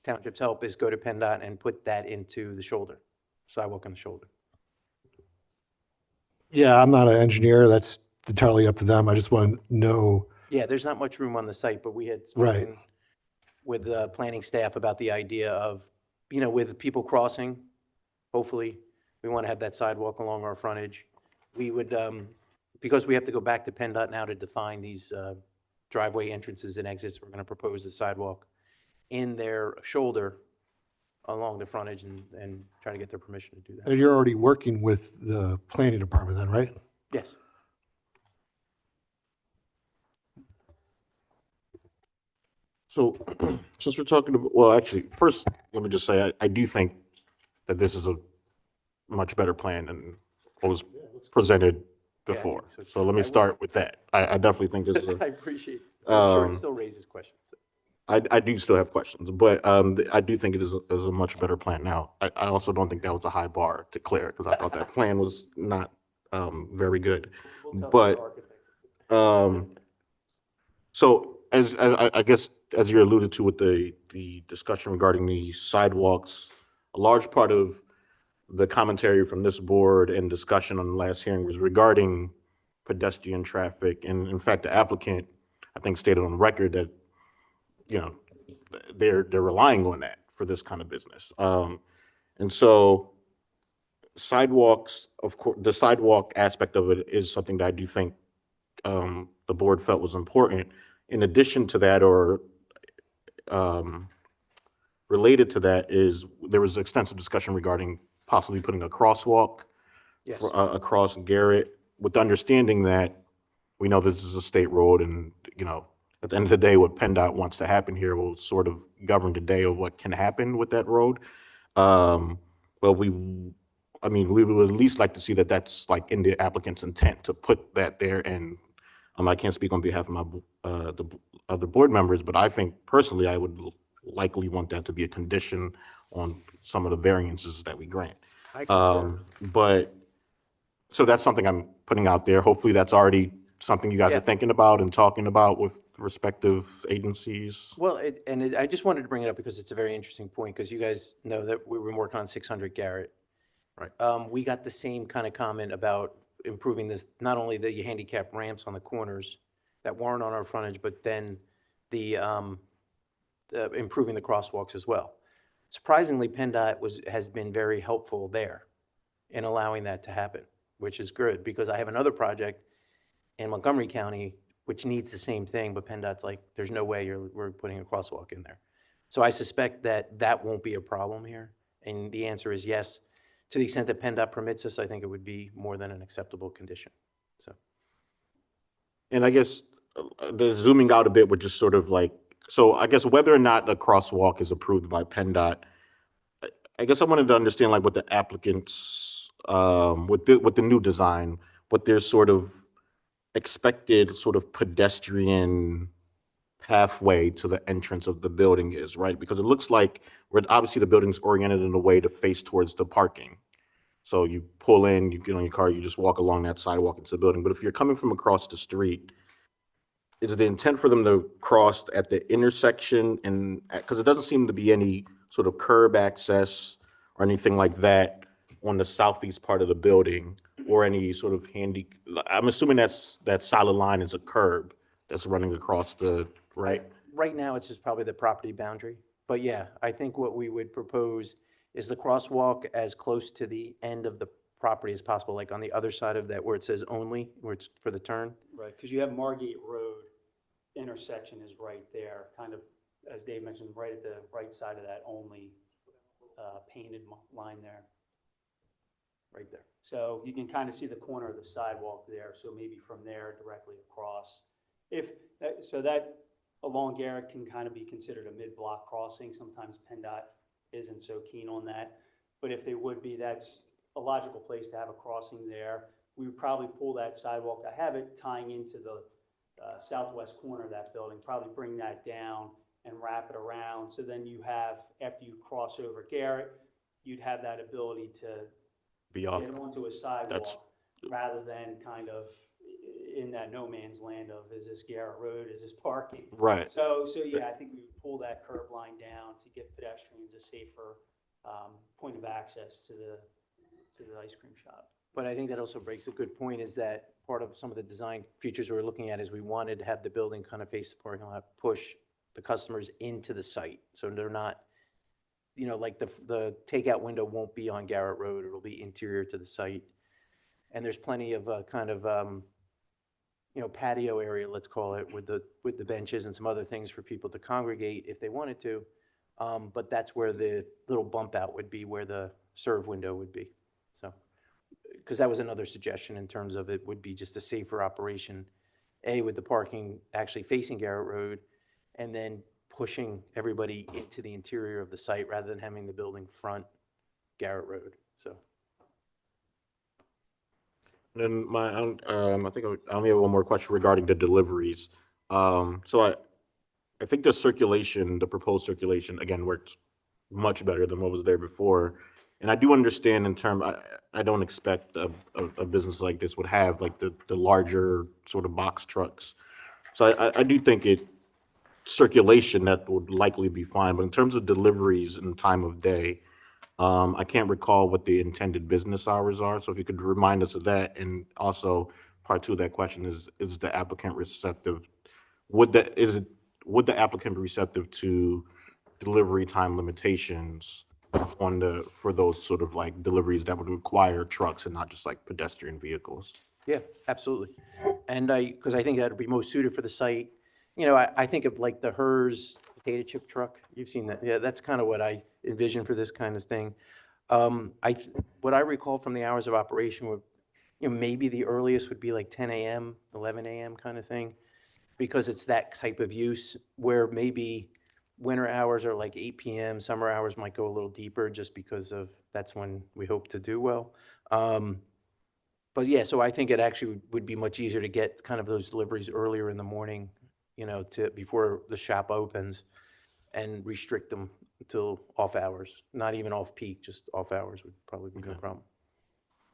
Township's help is go to PennDOT and put that into the shoulder, sidewalk on the shoulder. Yeah, I'm not an engineer. That's entirely up to them. I just want to know. Yeah, there's not much room on the site, but we had Right. spoken with the planning staff about the idea of, with people crossing, hopefully, we want to have that sidewalk along our frontage. We would, because we have to go back to PennDOT now to define these driveway entrances and exits, we're going to propose the sidewalk in their shoulder along the frontage and try to get their permission to do that. And you're already working with the planning department then, right? Yes. So, since we're talking about, well, actually, first, let me just say, I do think that this is a much better plan than what was presented Yeah, I before. think so too. So let me start with that. I definitely think this is I a, appreciate it. I'm sure it Um, still raises questions. I do still have questions, but I do think it is a much better plan now. I also don't think that was a high bar to clear, because I thought that plan was not very good. But so as I guess, as you alluded to with the discussion regarding the sidewalks, a large part of the commentary from this board and discussion on the last hearing was regarding pedestrian traffic. And in fact, the applicant, I think, stated on record that, they're relying on that for this kind of business. And so sidewalks, of course, the sidewalk aspect of it is something that I do think the board felt was important. In addition to that, or related to that, is there was extensive discussion regarding possibly putting a crosswalk Yes. across Garrett, with the understanding that we know this is a state road, and at the end of the day, what PennDOT wants to happen here will sort of govern the day of what can happen with that road. But we would at least like to see that that's like in the applicant's intent to put that there. And I can't speak on behalf of my the other board members, but I think personally I would likely want that to be a condition on some of the variances that we grant. But so that's something I'm putting out there. Hopefully that's already something you guys Yeah. are thinking about and talking about with respective agencies. Well, I just wanted to bring it up because it's a very interesting point, because you guys know that we've been working on 600 Garrett. Right. We got the same kind of comment about improving this, not only the handicap ramps on the corners that weren't on our frontage, but then the improving the crosswalks as well. Surprisingly, PennDOT has been very helpful there in allowing that to happen, which is good, because I have another project in Montgomery County which needs the same thing, but PennDOT's like, there's no way we're putting a crosswalk in there. So I suspect that won't be a problem here. And the answer is yes. To the extent that PennDOT permits us, I think it would be more than an acceptable condition. So. And I guess the zooming out a bit would just sort of like, so I guess whether or not a crosswalk is approved by PennDOT, I guess I wanted to understand like what the applicants, with the new design, what their sort of expected sort of pedestrian pathway to the entrance of the building is, right? Because it looks like obviously the building's oriented in a way to face towards the parking. So you pull in, you get on your car, you just walk along that sidewalk into the building. But if you're coming from across the street, is the intent for them to cross at the intersection? And because it doesn't seem to be any sort of curb access or anything like that on the southeast part of the building, or any sort of I'm assuming that solid line is a curb that's running across the, right? Right now, it's just probably the property boundary. But yeah, I think what we would propose is the crosswalk as close to the end of the property as possible, like on the other side of that where it says only, where it's for the turn. Right, because you have Margate Road intersection is right there, kind of, as Dave mentioned, right at the right side of that only painted line there. Right there. So you can kind of see the corner of the sidewalk there, so maybe from there directly across. So that along Garrett can kind of be considered a mid-block crossing. Sometimes PennDOT isn't so keen on that. But if they would be, that's a logical place to have a crossing there. We would probably pull that sidewalk. I have it tying into the southwest corner of that building, probably bring that down and wrap it around. So then you have, after you cross over Garrett, you'd have that ability to Be off. get onto a sidewalk rather than kind of in that no man's land of, is this Garrett Road, is this parking? Right. So yeah, I think we would pull that curb line down to give pedestrians a safer, point of access to the ice cream shop. But I think that also breaks a good point, is that part of some of the design features we were looking at is we wanted to have the building kind of face the parking lot, push the customers into the site. So they're not, like the takeout window won't be on Garrett Road, it'll be interior to the site. And there's plenty of kind of, patio area, let's call it, with the benches and some other things for people to congregate if they wanted to. But that's where the little bump out would be, where the serve window would be. So, because that was another suggestion in terms of it would be just a safer operation, with the parking actually facing Garrett Road, and then pushing everybody into the interior of the site rather than having the building front Garrett Road, so. Then I think I only have one more question regarding the deliveries. So I think the proposed circulation, again, works much better than what was there before. And I do understand I don't expect a business like this would have like the larger sort of box trucks. So I do think circulation, that would likely be fine. But in terms of deliveries and time of day, I can't recall what the intended business hours are. So if you could remind us of that. And also part two of that question is the applicant receptive? Would the applicant be receptive to delivery time limitations for those sort of like deliveries that would require trucks and not just like pedestrian vehicles? Yeah, absolutely. And because I think that would be most suited for the site. I think of like the Hers potato chip truck. You've seen that. Yeah, that's kind of what I envision for this kind of thing. What I recall from the hours of operation would, maybe the earliest would be like 10 a.m., 11 a.m. kind of thing, because it's that type of use where maybe winter hours are like 8 p.m., summer hours might go a little deeper just because that's when we hope to do well. But yeah, so I think it actually would be much easier to get kind of those deliveries earlier in the morning, before the shop opens, and restrict them until off hours, not even off peak, just off hours would probably be no problem.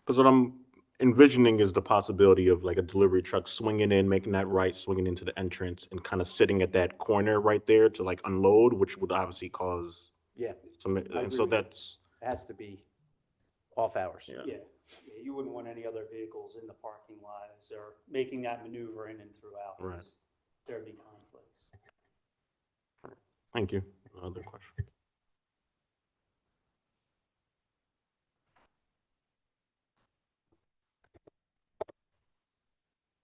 Because what I'm envisioning is the possibility of like a delivery truck swinging in, making that right, swinging into the entrance, and kind of sitting at that corner right there to like unload, which would obviously cause Yeah, some, I and agree so with you. that's, it has to be off hours. yeah. Yeah, you wouldn't want any other vehicles in the parking lot as they're making that maneuver in and throughout. Right. 'Cause there'd be conflicts. Thank you. Other question?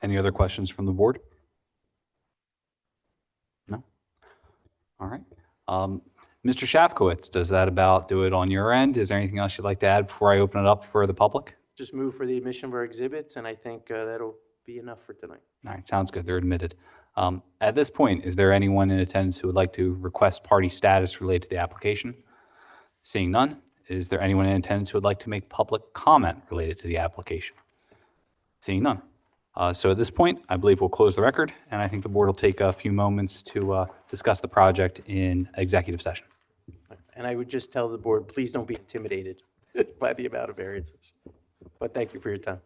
Any other questions from the board? No? All right. Mr. Shafkowitz, does that about do it on your end? Is there anything else you'd like to add before I open it up for the public? Just move for the admission of our exhibits, and I think that'll be enough for tonight. All right, sounds good. They're admitted. At this point, is there anyone in attendance who would like to request party status related to the application? Seeing none, is there anyone in attendance who would like to make public comment related to the application? Seeing none. So at this point, I believe we'll close the record, and I think the board will take a few moments to discuss the project in executive session. And I would just tell the board, please don't be intimidated by the amount of variances. But thank you for your time.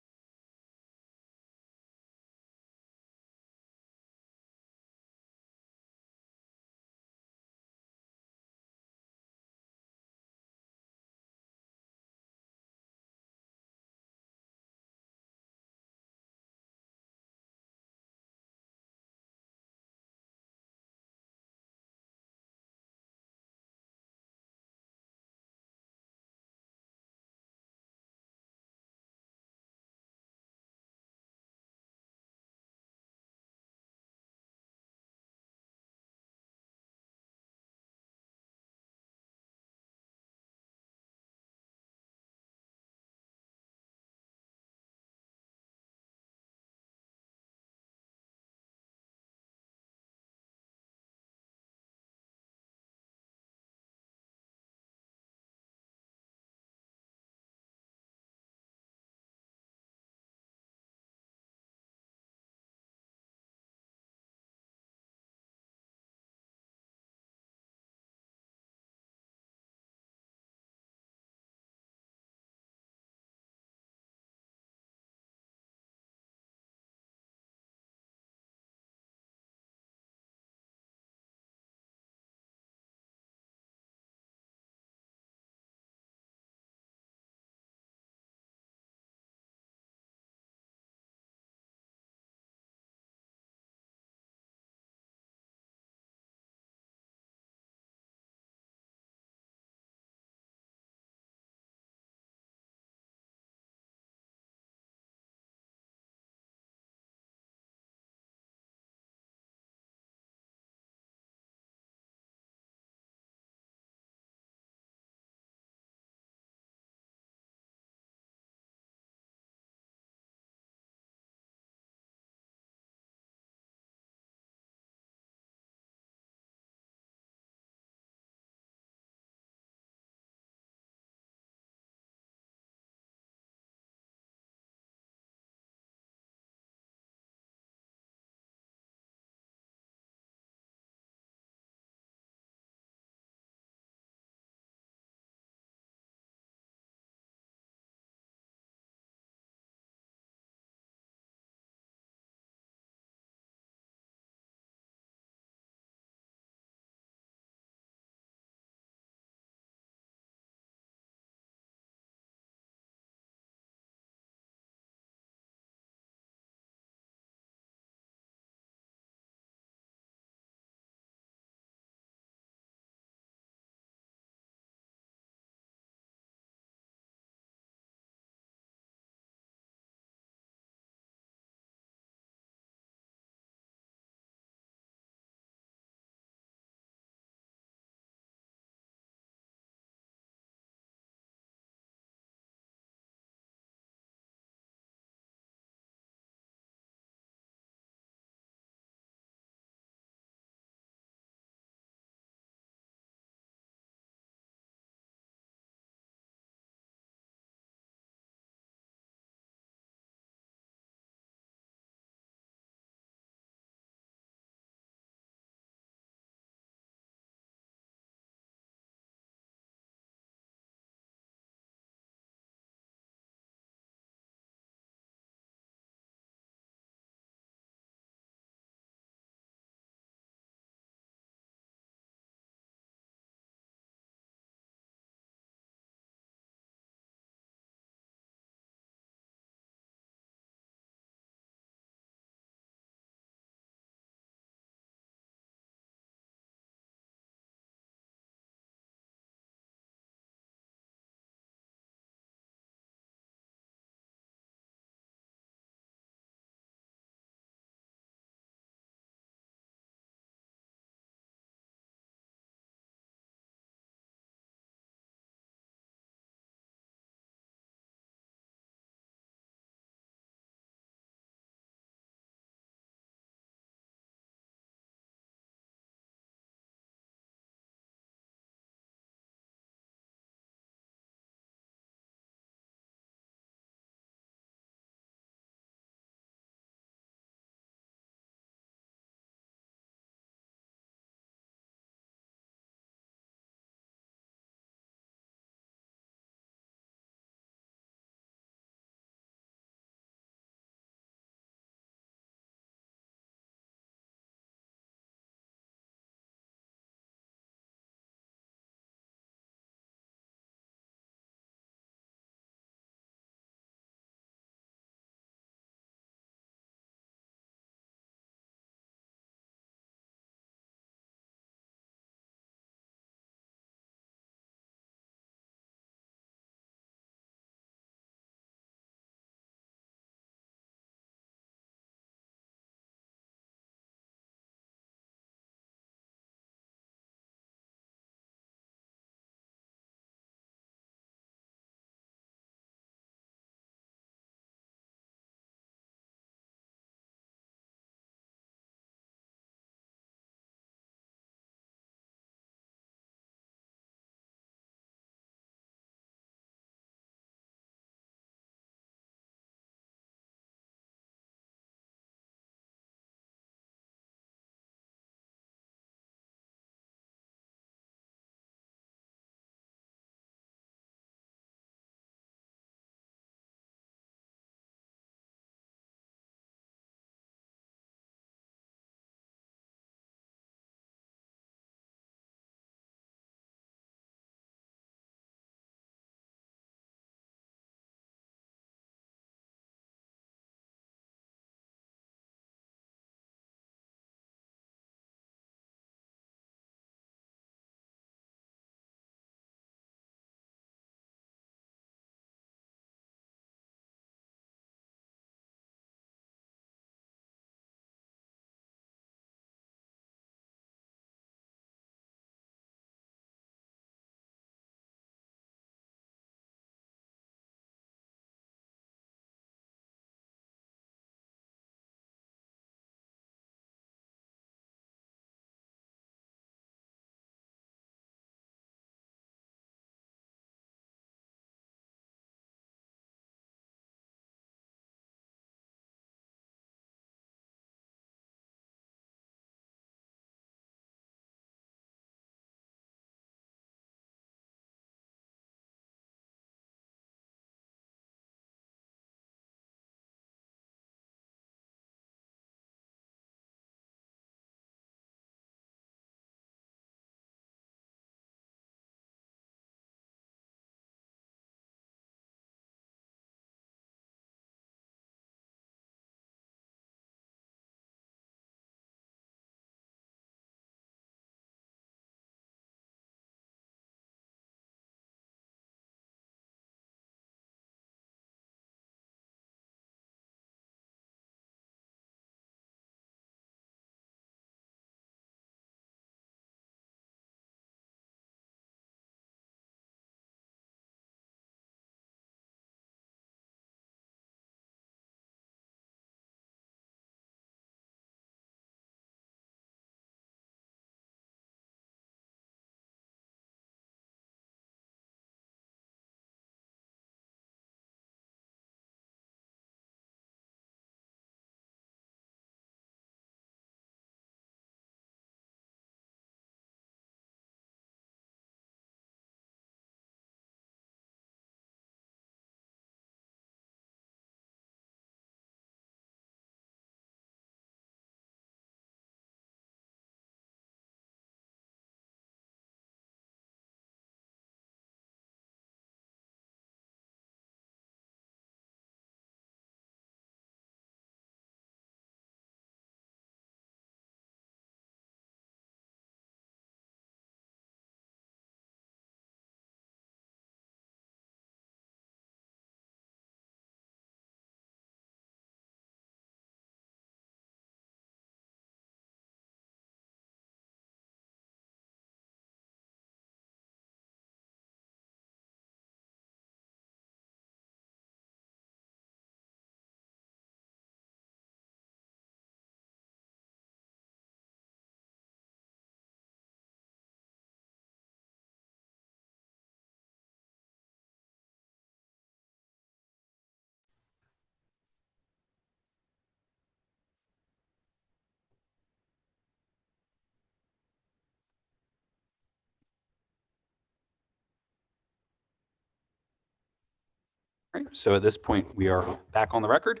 right, so at this point, we are back on the record.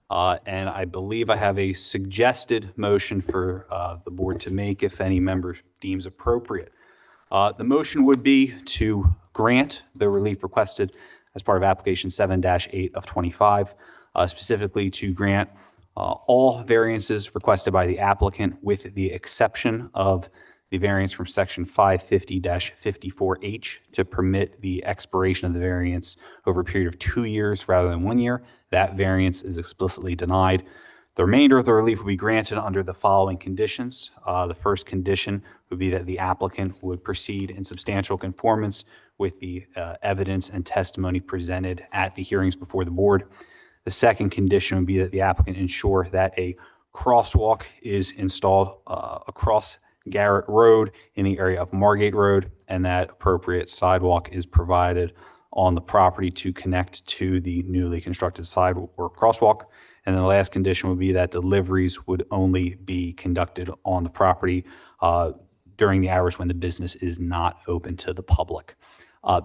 And I believe I have a suggested motion for the board to make if any member deems appropriate. The motion would be to grant the relief requested as part of application 7-8 of 25, specifically to grant all variances requested by the applicant with the exception of the variance from section 550-54H to permit the expiration of the variance over a period of 2 years rather than 1 year. That variance is explicitly denied. The remainder of the relief will be granted under the following conditions. The first condition would be that the applicant would proceed in substantial conformance with the evidence and testimony presented at the hearings before the board. The second condition would be that the applicant ensure that a crosswalk is installed across Garrett Road in the area of Margate Road, and that appropriate sidewalk is provided on the property to connect to the newly constructed sidewalk or crosswalk. And then the last condition would be that deliveries would only be conducted on the property during the hours when the business is not open to the public.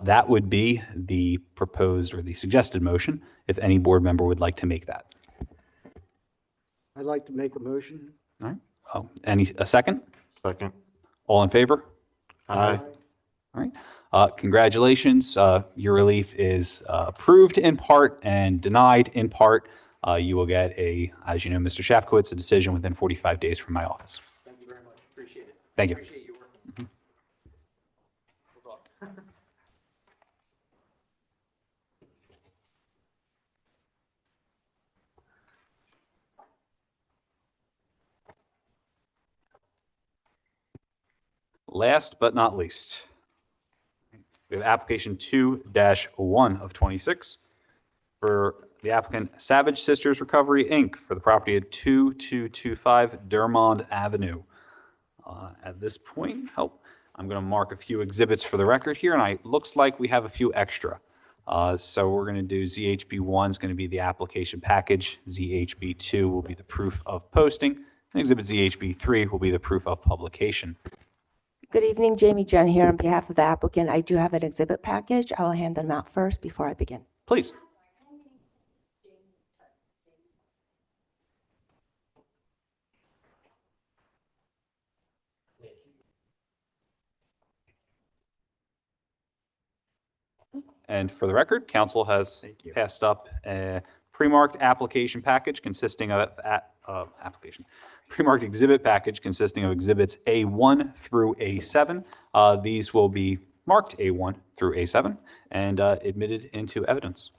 That would be the proposed or the suggested motion, if any board member would like to make that. I'd like to make a motion. All right. A second? Second. All in favor? Aye. All right. Congratulations. Your relief is approved in part and denied in part. You will get as you know, Mr. Shafkowitz, a decision within 45 days from my office. Thank you very much. Appreciate it. Thank you. Appreciate your work. We'll talk. Last but not least, we have application 2-1 of 26 for the applicant Savage Sisters Recovery, Inc. for the property at 2225 Dermond Avenue. At this point, I'm going to mark a few exhibits for the record here, and it looks like we have a few extra. So we're going to do ZHB1 is going to be the application package. ZHB2 will be the proof of posting, and exhibit ZHB3 will be the proof of publication. Good evening, Jamie Jen here on behalf of the applicant. I do have an exhibit package. I will hand them out first before I begin. Please. And for the record, council has passed up a pre-marked application package consisting of pre-marked exhibit package consisting of exhibits A1 through A7. These will be marked A1 through A7 and admitted into evidence.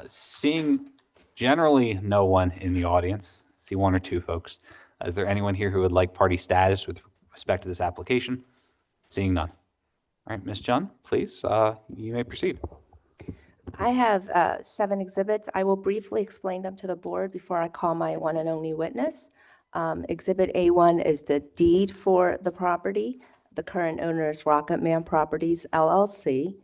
Seeing generally no one in the audience, see one or two folks. Is there anyone here who would like party status with respect to this application? Seeing none. All right, Ms. Jun, please, you may proceed. I have 7 exhibits. I will briefly explain them to the board before I call my one and only witness. Exhibit A1 is the deed for the property. The current owner is Rocket Man Properties, LLC.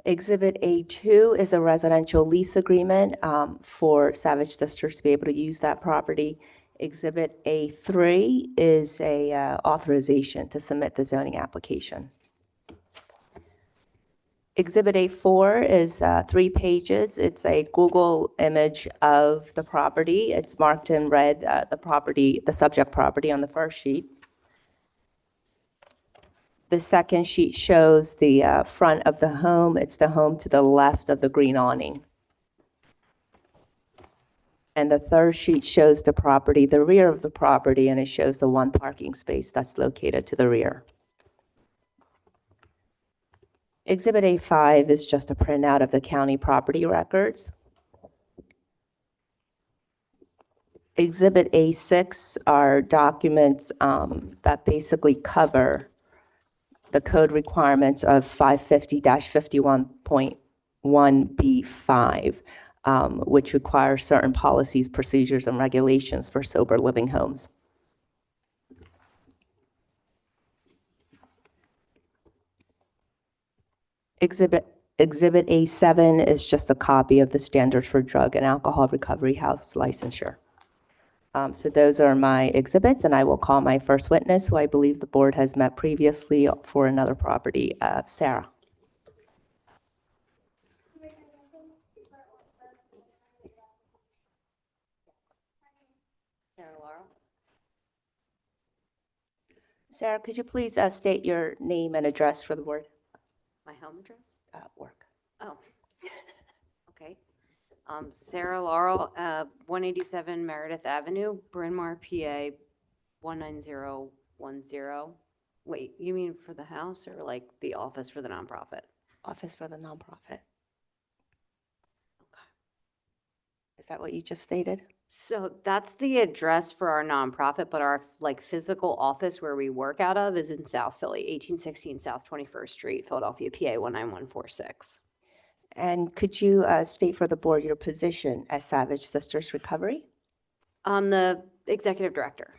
Exhibit A2 is a residential lease agreement for Savage Sisters to be able to use that property. Exhibit A3 is a authorization to submit the zoning application. Exhibit A4 is 3 pages. It's a Google image of the property. It's marked in red, the subject property on the first sheet. The second sheet shows the front of the home. It's the home to the left of the green awning. And the third sheet shows the property, the rear of the property, and it shows the 1 parking space that's located to the rear. Exhibit A5 is just a printout of the county property records. Exhibit A6 are documents that basically cover the code requirements of 550-51.1B5, which requires certain policies, procedures, and regulations for sober living homes. Exhibit A7 is just a copy of the standards for drug and alcohol recovery house licensure. So those are my exhibits, and I will call my first witness, who I believe the board has met previously for another property, Sarah. Sarah, could you please state your name and address for the board? My home address? Work. Oh, okay. Sarah Laurel, 187 Meredith Avenue, Bryn Mawr, PA, 19010. Wait, you mean for the house or like the office for the nonprofit? Office for the nonprofit. Is that what you just stated? So that's the address for our nonprofit, but our like physical office where we work out of is in South Philly, 1816 South 21st Street, Philadelphia, PA 19146. And could you state for the board your position as Savage Sisters Recovery? I'm the executive director.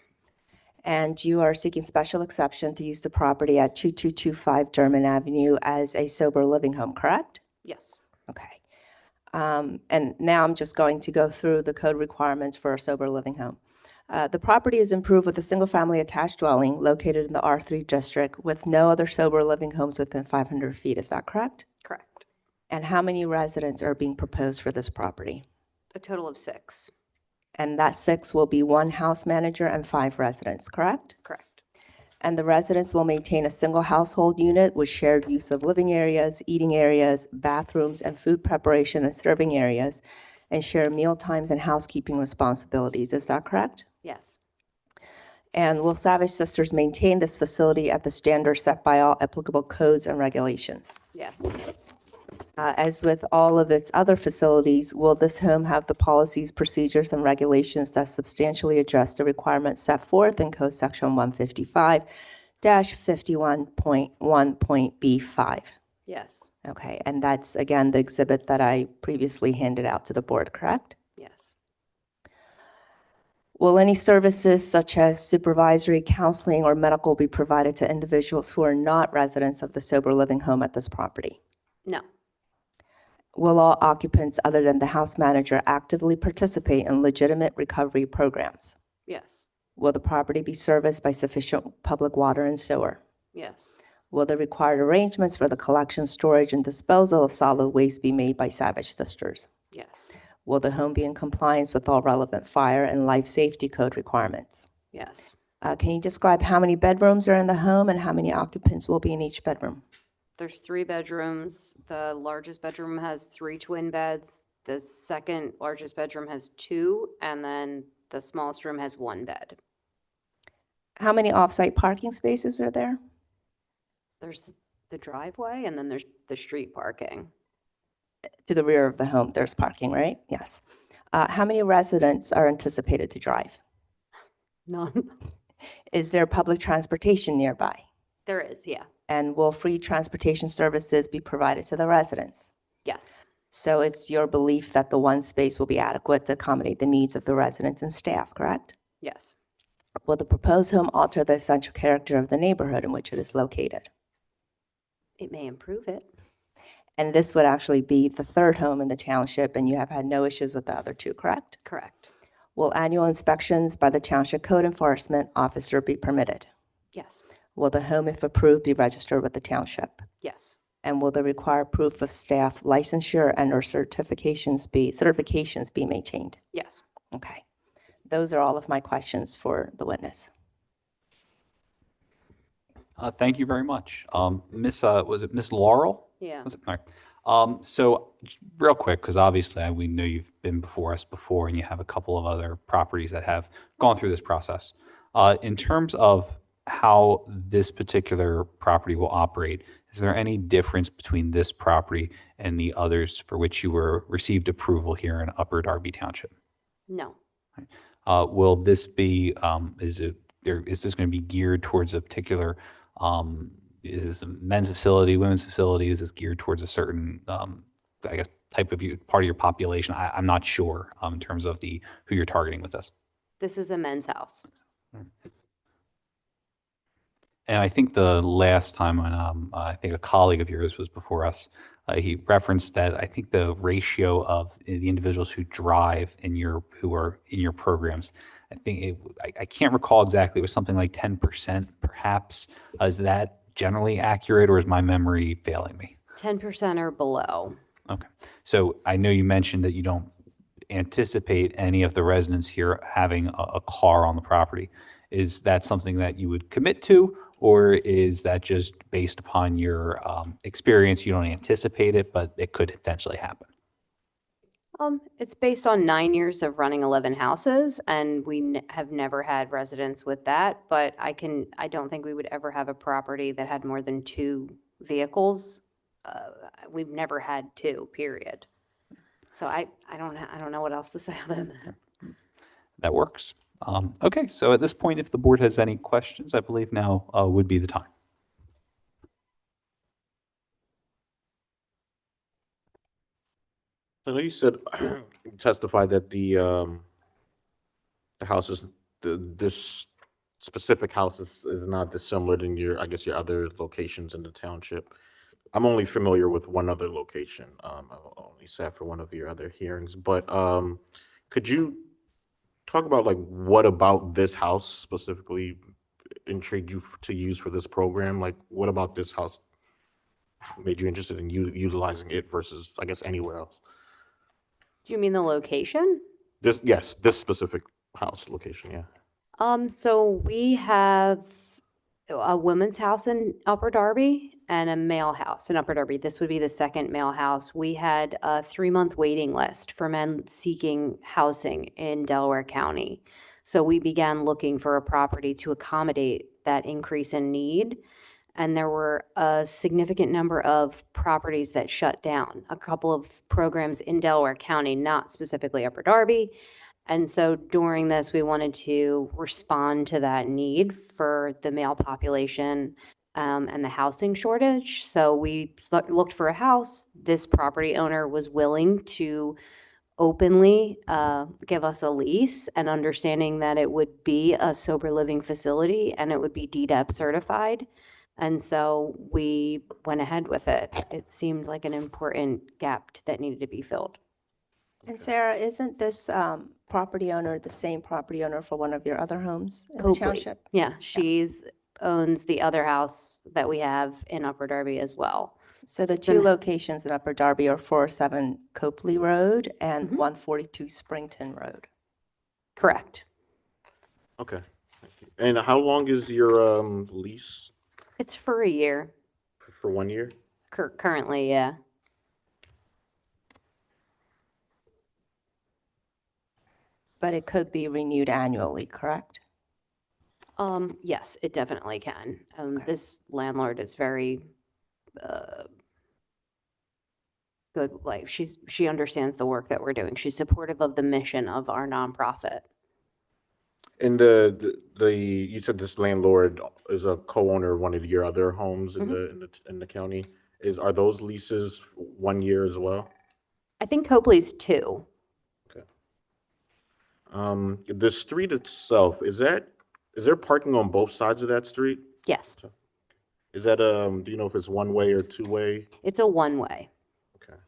And you are seeking special exception to use the property at 2225 German Avenue as a sober living home, correct? Yes. Okay. And now I'm just going to go through the code requirements for a sober living home. The property is improved with a single-family attached dwelling located in the R3 district with no other sober living homes within 500 feet. Is that correct? Correct. And how many residents are being proposed for this property? A total of 6. And that 6 will be 1 house manager and 5 residents, correct? Correct. And the residents will maintain a single household unit with shared use of living areas, eating areas, bathrooms, and food preparation and serving areas, and share meal times and housekeeping responsibilities. Is that correct? Yes. And will Savage Sisters maintain this facility at the standards set by all applicable codes and regulations? Yes. As with all of its other facilities, will this home have the policies, procedures, and regulations that substantially address the requirements set forth in Code Section 155-51.1.B5? Yes. Okay, and that's, again, the exhibit that I previously handed out to the board, correct? Yes. Will any services such as supervisory, counseling, or medical be provided to individuals who are not residents of the sober living home at this property? No. Will all occupants other than the house manager actively participate in legitimate recovery programs? Yes. Will the property be serviced by sufficient public water and sewer? Yes. Will the required arrangements for the collection, storage, and disposal of solid waste be made by Savage Sisters? Yes. Will the home be in compliance with all relevant fire and life safety code requirements? Yes. Can you describe how many bedrooms are in the home and how many occupants will be in each bedroom? There's 3 bedrooms. The largest bedroom has 3 twin beds. The second largest bedroom has 2, and then the smallest room has 1 bed. How many off-site parking spaces are there? There's the driveway, and then there's the street parking. To the rear of the home, there's parking, right? Yes. How many residents are anticipated to drive? None. Is there public transportation nearby? There is, yeah. And will free transportation services be provided to the residents? Yes. So it's your belief that the 1 space will be adequate to accommodate the needs of the residents and staff, correct? Yes. Will the proposed home alter the essential character of the neighborhood in which it is located? It may improve it. And this would actually be the 3rd home in the township, and you have had no issues with the other 2, correct? Correct. Will annual inspections by the township code enforcement officer be permitted? Yes. Will the home, if approved, be registered with the township? Yes. And will the required proof of staff licensure and or certifications be maintained? Yes. Okay. Those are all of my questions for the witness. Thank you very much. Was it Miss Laurel? Yeah. Was it? All right. So real quick, because obviously we know you've been before us before and you have a couple of other properties that have gone through this process. In terms of how this particular property will operate, is there any difference between this property and the others for which you received approval here in Upper Darby Township? No. Will this be, is this going to be geared towards a particular, is this a men's facility, women's facility? Is this geared towards a certain, I guess, type of part of your population? I'm not sure in terms of who you're targeting with this. This is a men's house. And I think the last time when I think a colleague of yours was before us, he referenced that I think the ratio of the individuals who drive who are in your programs, I think I can't recall exactly. It was something like 10%, perhaps. Is that generally accurate, or is my memory failing me? 10% or below. Okay. So I know you mentioned that you don't anticipate any of the residents here having a car on the property. Is that something that you would commit to, Or is that just based upon your experience? You don't anticipate it, but it could potentially happen. It's based on 9 years of running 11 houses, and we have never had residents with that, but I don't think we would ever have a property that had more than 2 vehicles. We've never had 2, period. So I don't know what else to say other than that. That works. Okay, so at this point, if the board has any questions, I believe now would be the time. I know you said, you testified that the house is, this specific house is not dissimilar than your, I guess, your other locations in the township. I'm only familiar with one other location. I've only sat for one of your other hearings, but could you talk about like what about this house specifically intrigued you to use for this program? Like what about this house made you interested in utilizing it versus, I guess, anywhere else? Do you mean the location? Yes, this specific house location, yeah. So we have a women's house in Upper Darby and a male house in Upper Darby. This would be the second male house. We had a 3-month waiting list for men seeking housing in Delaware County. So we began looking for a property to accommodate that increase in need. And there were a significant number of properties that shut down, a couple of programs in Delaware County, not specifically Upper Darby. And so during this, we wanted to respond to that need for the male population and the housing shortage. So we looked for a house. This property owner was willing to openly give us a lease, and understanding that it would be a sober living facility and it would be DDEP certified. And so we went ahead with it. It seemed like an important gap that needed to be filled. And Sarah, isn't this property owner the same property owner for one of your other homes in the Copley. township? Yeah, she's owns the other house that we have in Upper Darby as well. So the 2 locations in Upper Darby are 407 Copley Road and Mhm. 142 Springton Road. Correct. Okay. Thank you. And how long is your lease? It's for a year For 1 year? currently, yeah. But it could be renewed annually, correct? Yes, it definitely can. This landlord is very good. Like she understands the work that we're doing. She's supportive of the mission of our nonprofit. And you said this landlord is a co-owner of one of your other homes in the county. Are those leases 1 year as well? I think Copley's 2. Okay. The street itself, is there parking on both sides of that street? Yes, Is that do you know if it's one way or two way? it's a one-way. Okay.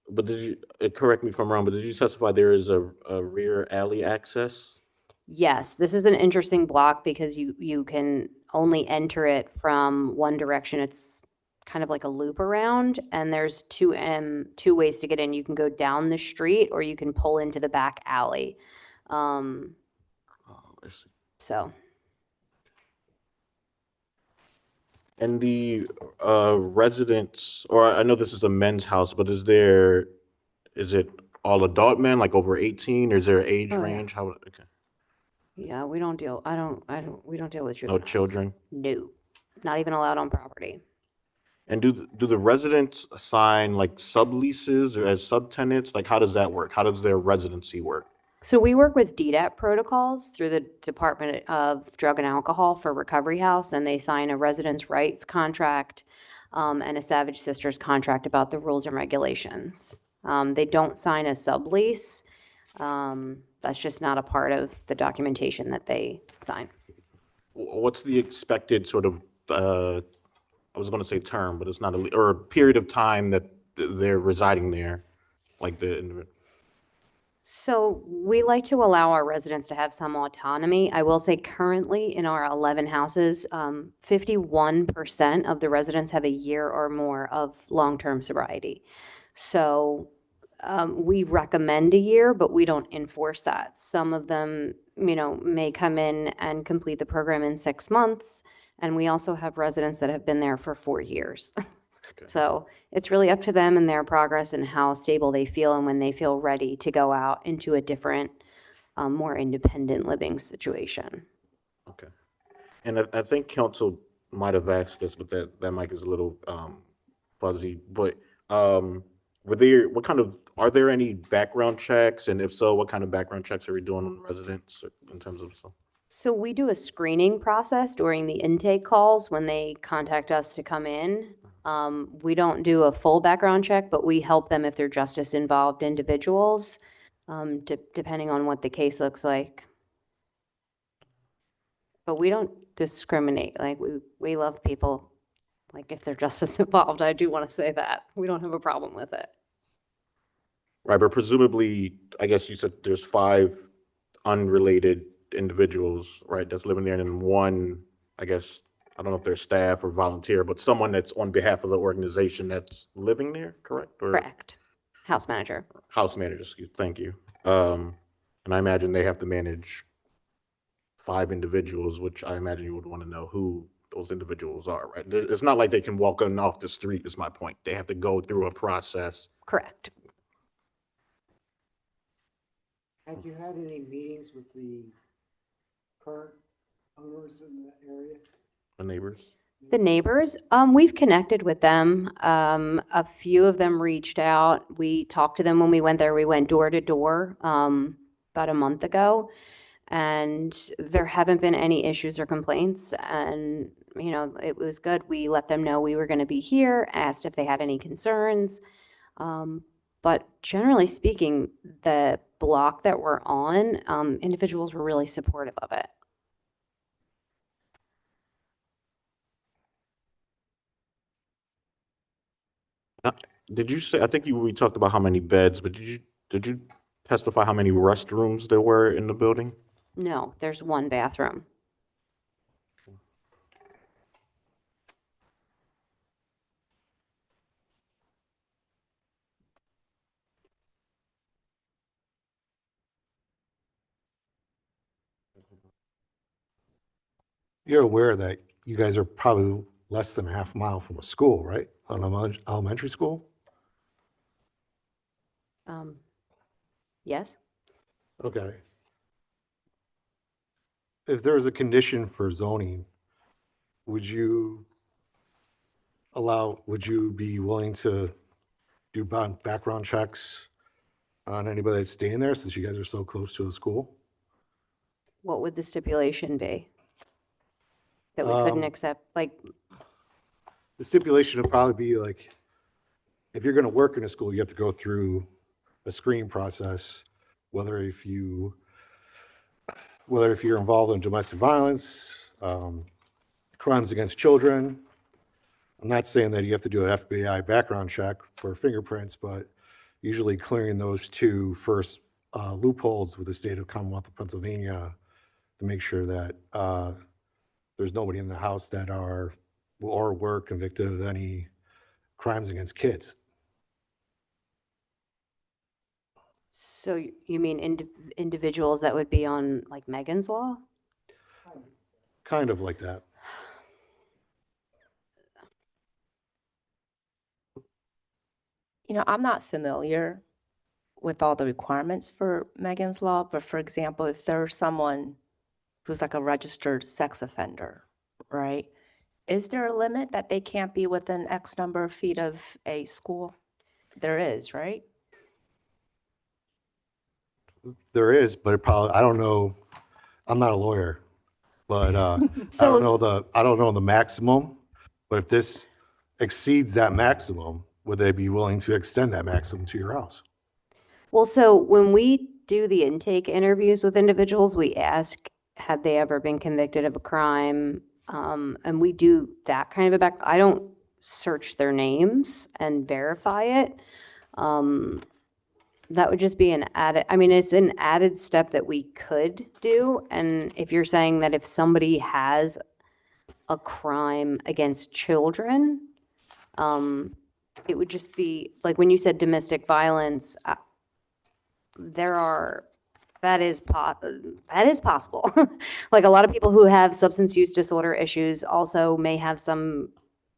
But did you correct me if I'm wrong? But did you testify there is a rear alley access? Yes, this is an interesting block because you can only enter it from one direction. It's kind of like a loop around, and there's two ways to get in. You can go down the street or you can pull into the back alley. Oh, I see. So And the residents, or I know this is a men's house, but is it all adult men, like over 18, or is there an age Oh, yeah. range? How, okay. yeah, we don't deal with No juveniles. children? No, not even allowed on property. And do the residents sign like subleases or as subtenants? Like, how does that work? How does their residency work? So we work with DDEP protocols through the Department of Drug and Alcohol for Recovery House, and they sign a residence rights contract and a Savage Sisters contract about the rules and regulations. They don't sign a sublease. That's just not a part of the documentation that they sign. What's the expected sort of, I was going to say term, but it's not or a period of time that they're residing there, like the. So we like to allow our residents to have some autonomy. I will say currently in our 11 houses, 51% of the residents have a year or more of long-term sobriety. So We recommend a year, but we don't enforce that. Some of them, may come in and complete the program in 6 months. And we also have residents that have been there for 4 years. So it's really up to them and their progress and how stable they feel and when they feel ready to go out into a different, more independent living situation. Okay. And I think council might have asked this, but that mic is a little fuzzy. But are there any background checks? And if so, what kind of background checks are we doing on residents in terms of stuff? So we do a screening process during the intake calls when they contact us to come in. We don't do a full background check, but we help them if they're justice involved individuals, depending on what the case looks like. But we don't discriminate. Like we love people, like if they're justice involved. I do want to say that. We don't have a problem with it. Right, but presumably, I guess you said there's 5 unrelated individuals, right, that's living there, and then one, I guess, I don't know if they're staff or volunteer, but someone that's on behalf of the organization that's living there, correct? Or Correct. House manager. House manager, thank you. And I imagine they have to manage 5 individuals, which I imagine you would want to know who those individuals are, right? It's not like they can walk in off the street, is my point. They have to go through a process. Correct. Have you had any meetings with the current owners in that area? The neighbors. The neighbors, we've connected with them. A few of them reached out. We talked to them when we went there. We went door to door about a month ago, and there haven't been any issues or complaints. And, it was good. We let them know we were going to be here, asked if they had any concerns. But generally speaking, the block that we're on, individuals were really supportive of it. Did you say, I think we talked about how many beds, but did you testify how many restrooms there were in the building? No, there's 1 bathroom. You're aware that you guys are probably less than a half mile from a school, right? An elementary school? Yes? Okay. If there was a condition for zoning, would you be willing to do background checks on anybody that's staying there since you guys are so close to a school? What would the stipulation be? That we couldn't accept, like, The stipulation would probably be like, if you're going to work in a school, you have to go through a screening process, whether if you're involved in domestic violence, crimes against children. I'm not saying that you have to do an FBI background check for fingerprints, but usually clearing those 2 first loopholes with the state of Commonwealth of Pennsylvania to make sure that there's nobody in the house that are or were convicted of any crimes against kids. so you mean individuals that would be on like Megan's Law? Kind of like that. I'm not familiar with all the requirements for Megan's Law, but for example, if there's someone who's like a registered sex offender, right? Is there a limit that they can't be within X number of feet of a school? There is, right? There is, but I don't know, I'm not a lawyer, but I don't know the maximum, but if this exceeds that maximum, would they be willing to extend that maximum to your house? Well, so when we do the intake interviews with individuals, we ask, had they ever been convicted of a crime? And we do that kind of I don't search their names and verify it. That would just be it's an added step that we could do. And if you're saying that if somebody has a crime against children, It would just be, like, when you said domestic violence, that is possible. Like, a lot of people who have substance use disorder issues also may have some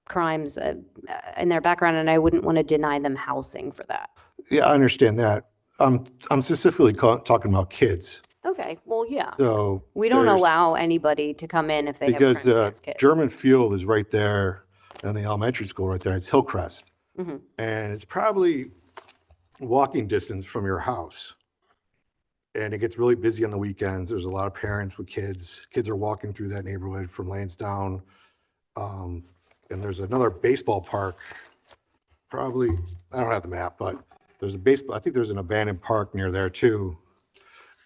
crimes in their background, and I wouldn't want to deny them housing for that. Yeah, I understand that. I'm specifically talking about kids. Okay, well, yeah. So We don't there's- allow anybody to come in if they have because crimes against kids. German Field is right there, and the elementary school right there. It's Hillcrest, Mhm. and it's probably walking distance from your house. And it gets really busy on the weekends. There's a lot of parents with kids. Kids are walking through that neighborhood from Lansdowne. And there's another baseball park, probably, I don't have the map, but there's a baseball, I think there's an abandoned park near there too.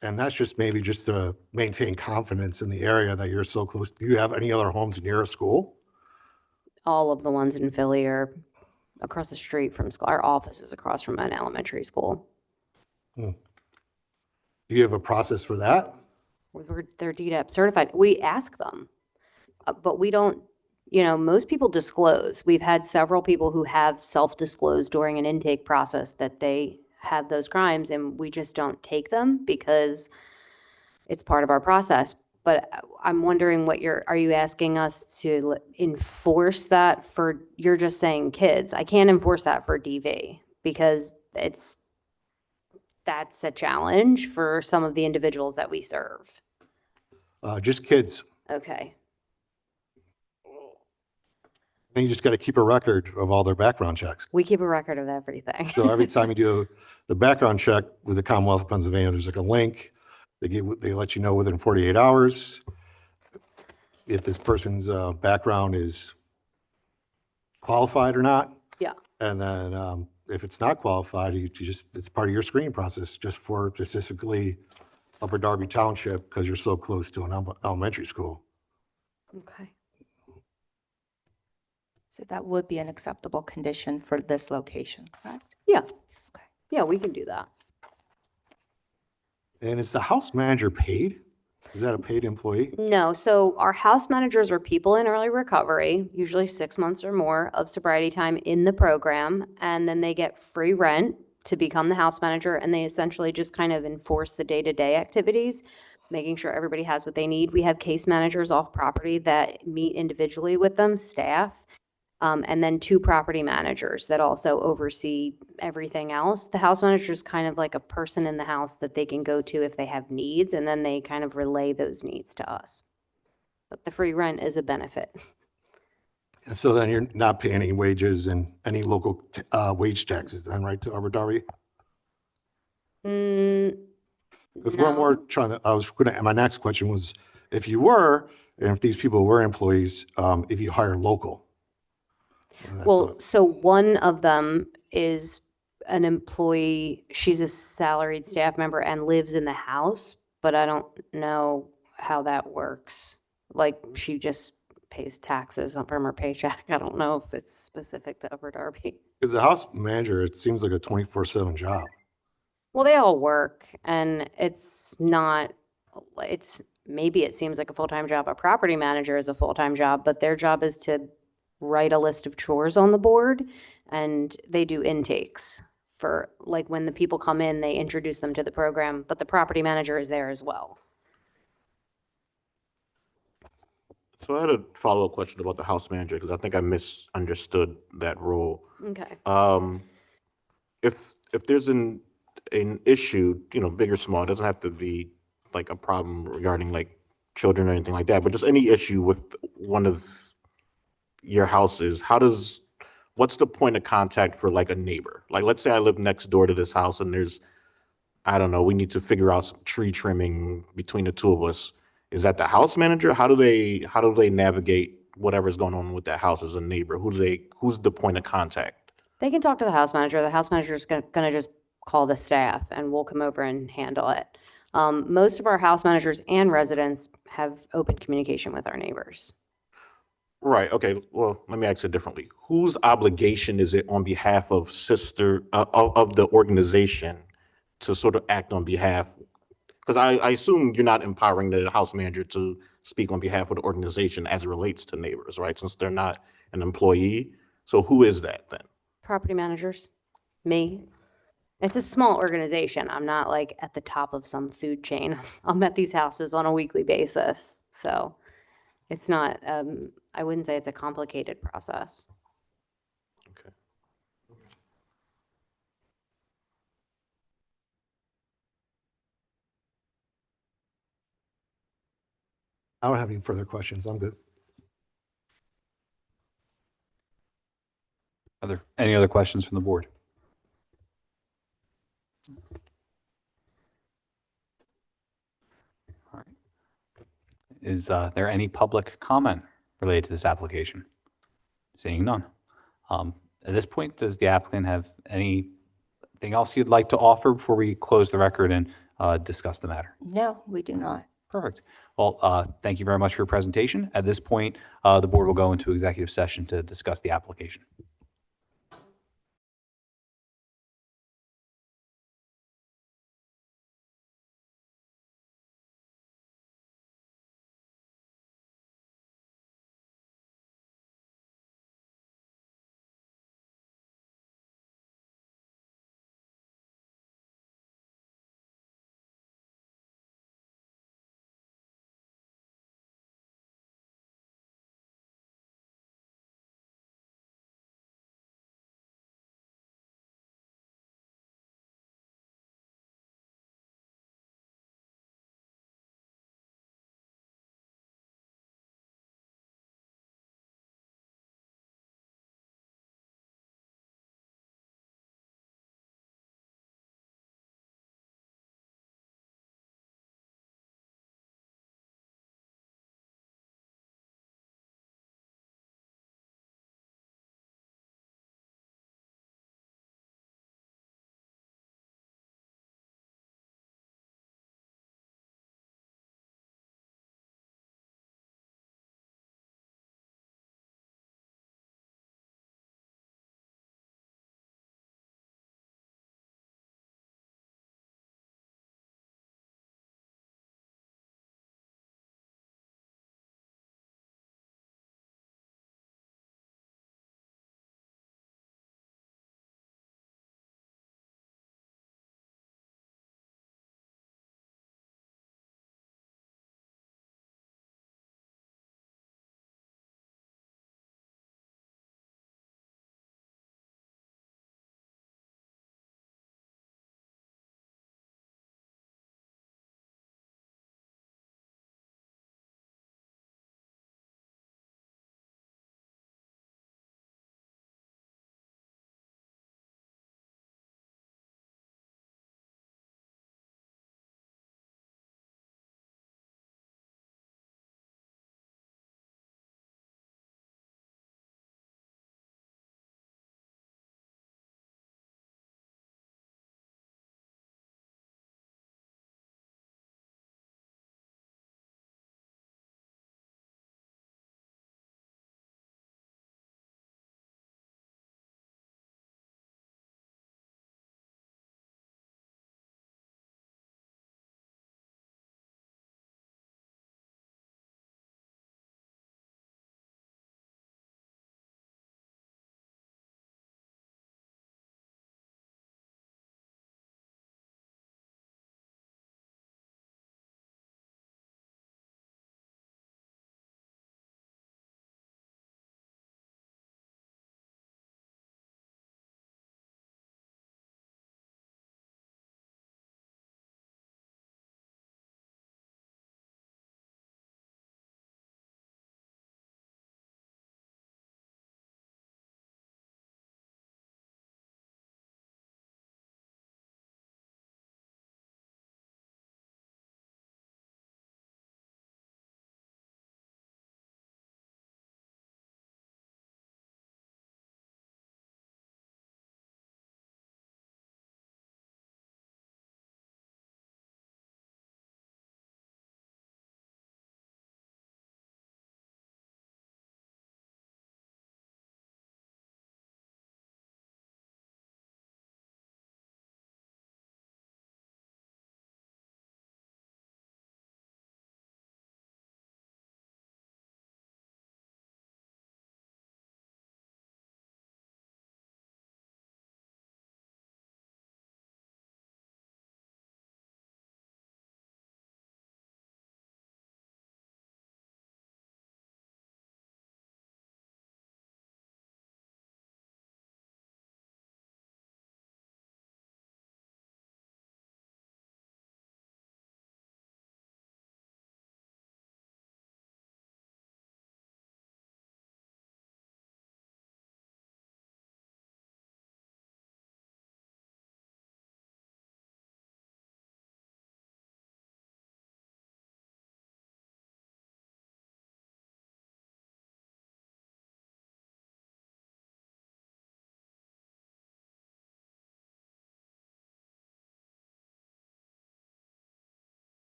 And that's just maybe just to maintain confidence in the area that you're so close. Do you have any other homes near a school? All of the ones in Philly are across the street from school. Our office is across from an elementary school. Do you have a process for that? They're DDAP certified. We ask them, but we don't, most people disclose. We've had several people who have self-disclosed during an intake process that they have those crimes, and we just don't take them because it's part of our process. But I'm wondering are you asking us to enforce that you're just saying kids? I can't enforce that for DV because that's a challenge for some of the individuals that we serve. Just kids. Okay. And you just got to keep a record of all their background checks. We keep a record of everything. So every time you do the background check with the Commonwealth of Pennsylvania, there's like a link. They let you know within 48 hours if this person's background is qualified or not. Yeah. And then if it's not qualified, it's part of your screening process just for specifically Upper Darby Township because you're so close to an elementary school. Okay. So that would be an acceptable condition for this location, correct? Yeah. Okay. Yeah, we can do that. And is the house manager paid? Is that a paid employee? No, so our house managers are people in early recovery, usually 6 months or more of sobriety time in the program, and then they get free rent to become the house manager, and they essentially just kind of enforce the day-to-day activities, making sure everybody has what they need. We have case managers off property that meet individually with them, staff, and then 2 property managers that also oversee everything else. The house manager is kind of like a person in the house that they can go to if they have needs, and then they kind of relay those needs to us. But the free rent is a benefit. And so then you're not paying any wages and any local wage taxes then, right, to Upper Darby? Because we're more trying to, my next question was, if you were, and if these people were employees, if you hire local. Well, so one of them is an employee. She's a salaried staff member and lives in the house, but I don't know how that works. Like, she just pays taxes from her paycheck. I don't know if it's specific to Upper Darby. Because the house manager, it seems like a 24/7 job. Well, they all work, and maybe it seems like a full-time job. A property manager is a full-time job, but their job is to write a list of chores on the board, and they do intakes for, like, when the people come in, they introduce them to the program, but the property manager is there as well. So I had a follow-up question about the house manager because I think I misunderstood that role. Okay. If there's an issue, big or small, it doesn't have to be like a problem regarding like children or anything like that, but just any issue with one of your houses, what's the point of contact for like a neighbor? Like, let's say I live next door to this house and there's, I don't know, we need to figure out some tree trimming between the two of us. Is that the house manager? How do they navigate whatever's going on with that house as a neighbor? Who's the point of contact? They can talk to the house manager. The house manager is going to just call the staff, and we'll come over and handle it. Most of our house managers and residents have open communication with our neighbors. Right. Okay. Well, let me ask it differently. Whose obligation is it on behalf of of the organization to sort of act on behalf? Because I assume you're not empowering the house manager to speak on behalf of the organization as it relates to neighbors, right? Since they're not an employee. So who is that then? Property managers, me. It's a small organization. I'm not like at the top of some food chain. I'm at these houses on a weekly basis. So it's not, I wouldn't say it's a complicated process. Okay. I don't have any further questions. I'm good. Any other questions from the board? All right. Is there any public comment related to this application? Seeing none. At this point, does the applicant have anything else you'd like to offer before we close the record and discuss the matter? No, we do not. Perfect. Well, thank you very much for your presentation. At this point, the board will go into executive session to discuss the application.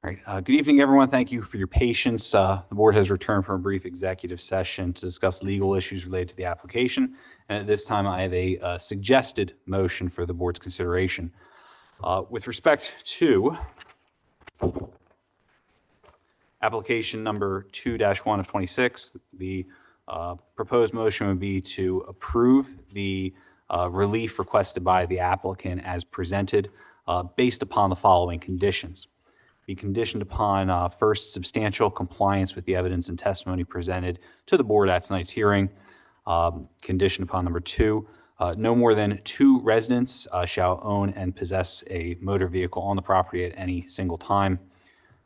All right. Good evening, everyone. Thank you for your patience. The board has returned from a brief executive session to discuss legal issues related to the application. And at this time, I have a suggested motion for the board's consideration. With respect to application number 2-1 of 26, the proposed motion would be to approve the relief requested by the applicant as presented based upon the following conditions. Be conditioned upon first, substantial compliance with the evidence and testimony presented to the board at tonight's hearing. Conditioned upon number 2, no more than 2 residents shall own and possess a motor vehicle on the property at any single time.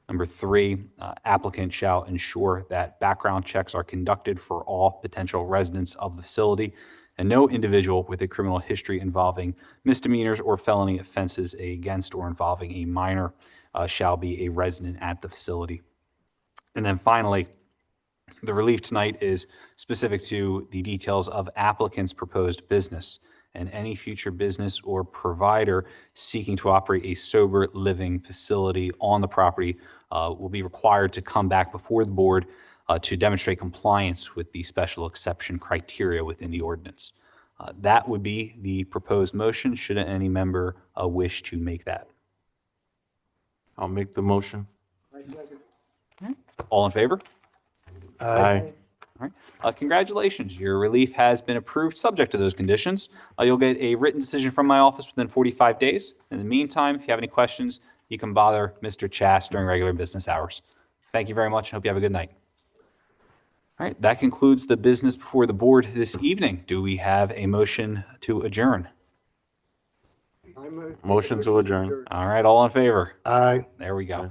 Number 3, applicant shall ensure that background checks are conducted for all potential residents of the facility, and no individual with a criminal history involving misdemeanors or felony offenses against or involving a minor shall be a resident at the facility. And then finally, the relief tonight is specific to the details of applicant's proposed business, and any future business or provider seeking to operate a sober living facility on the property will be required to come back before the board to demonstrate compliance with the special exception criteria within the ordinance. That would be the proposed motion, should any member wish to make that. I'll make the motion. I second. All in favor? Aye. All right. Congratulations. Your relief has been approved subject to those conditions. You'll get a written decision from my office within 45 days. In the meantime, if you have any questions, you can bother Mr. Chass during regular business hours. Thank you very much. I hope you have a good night. All right. That concludes the business before the board this evening. Do we have a motion to adjourn? I move. Motion to adjourn. All right. All in favor? Aye. There we go. Aye.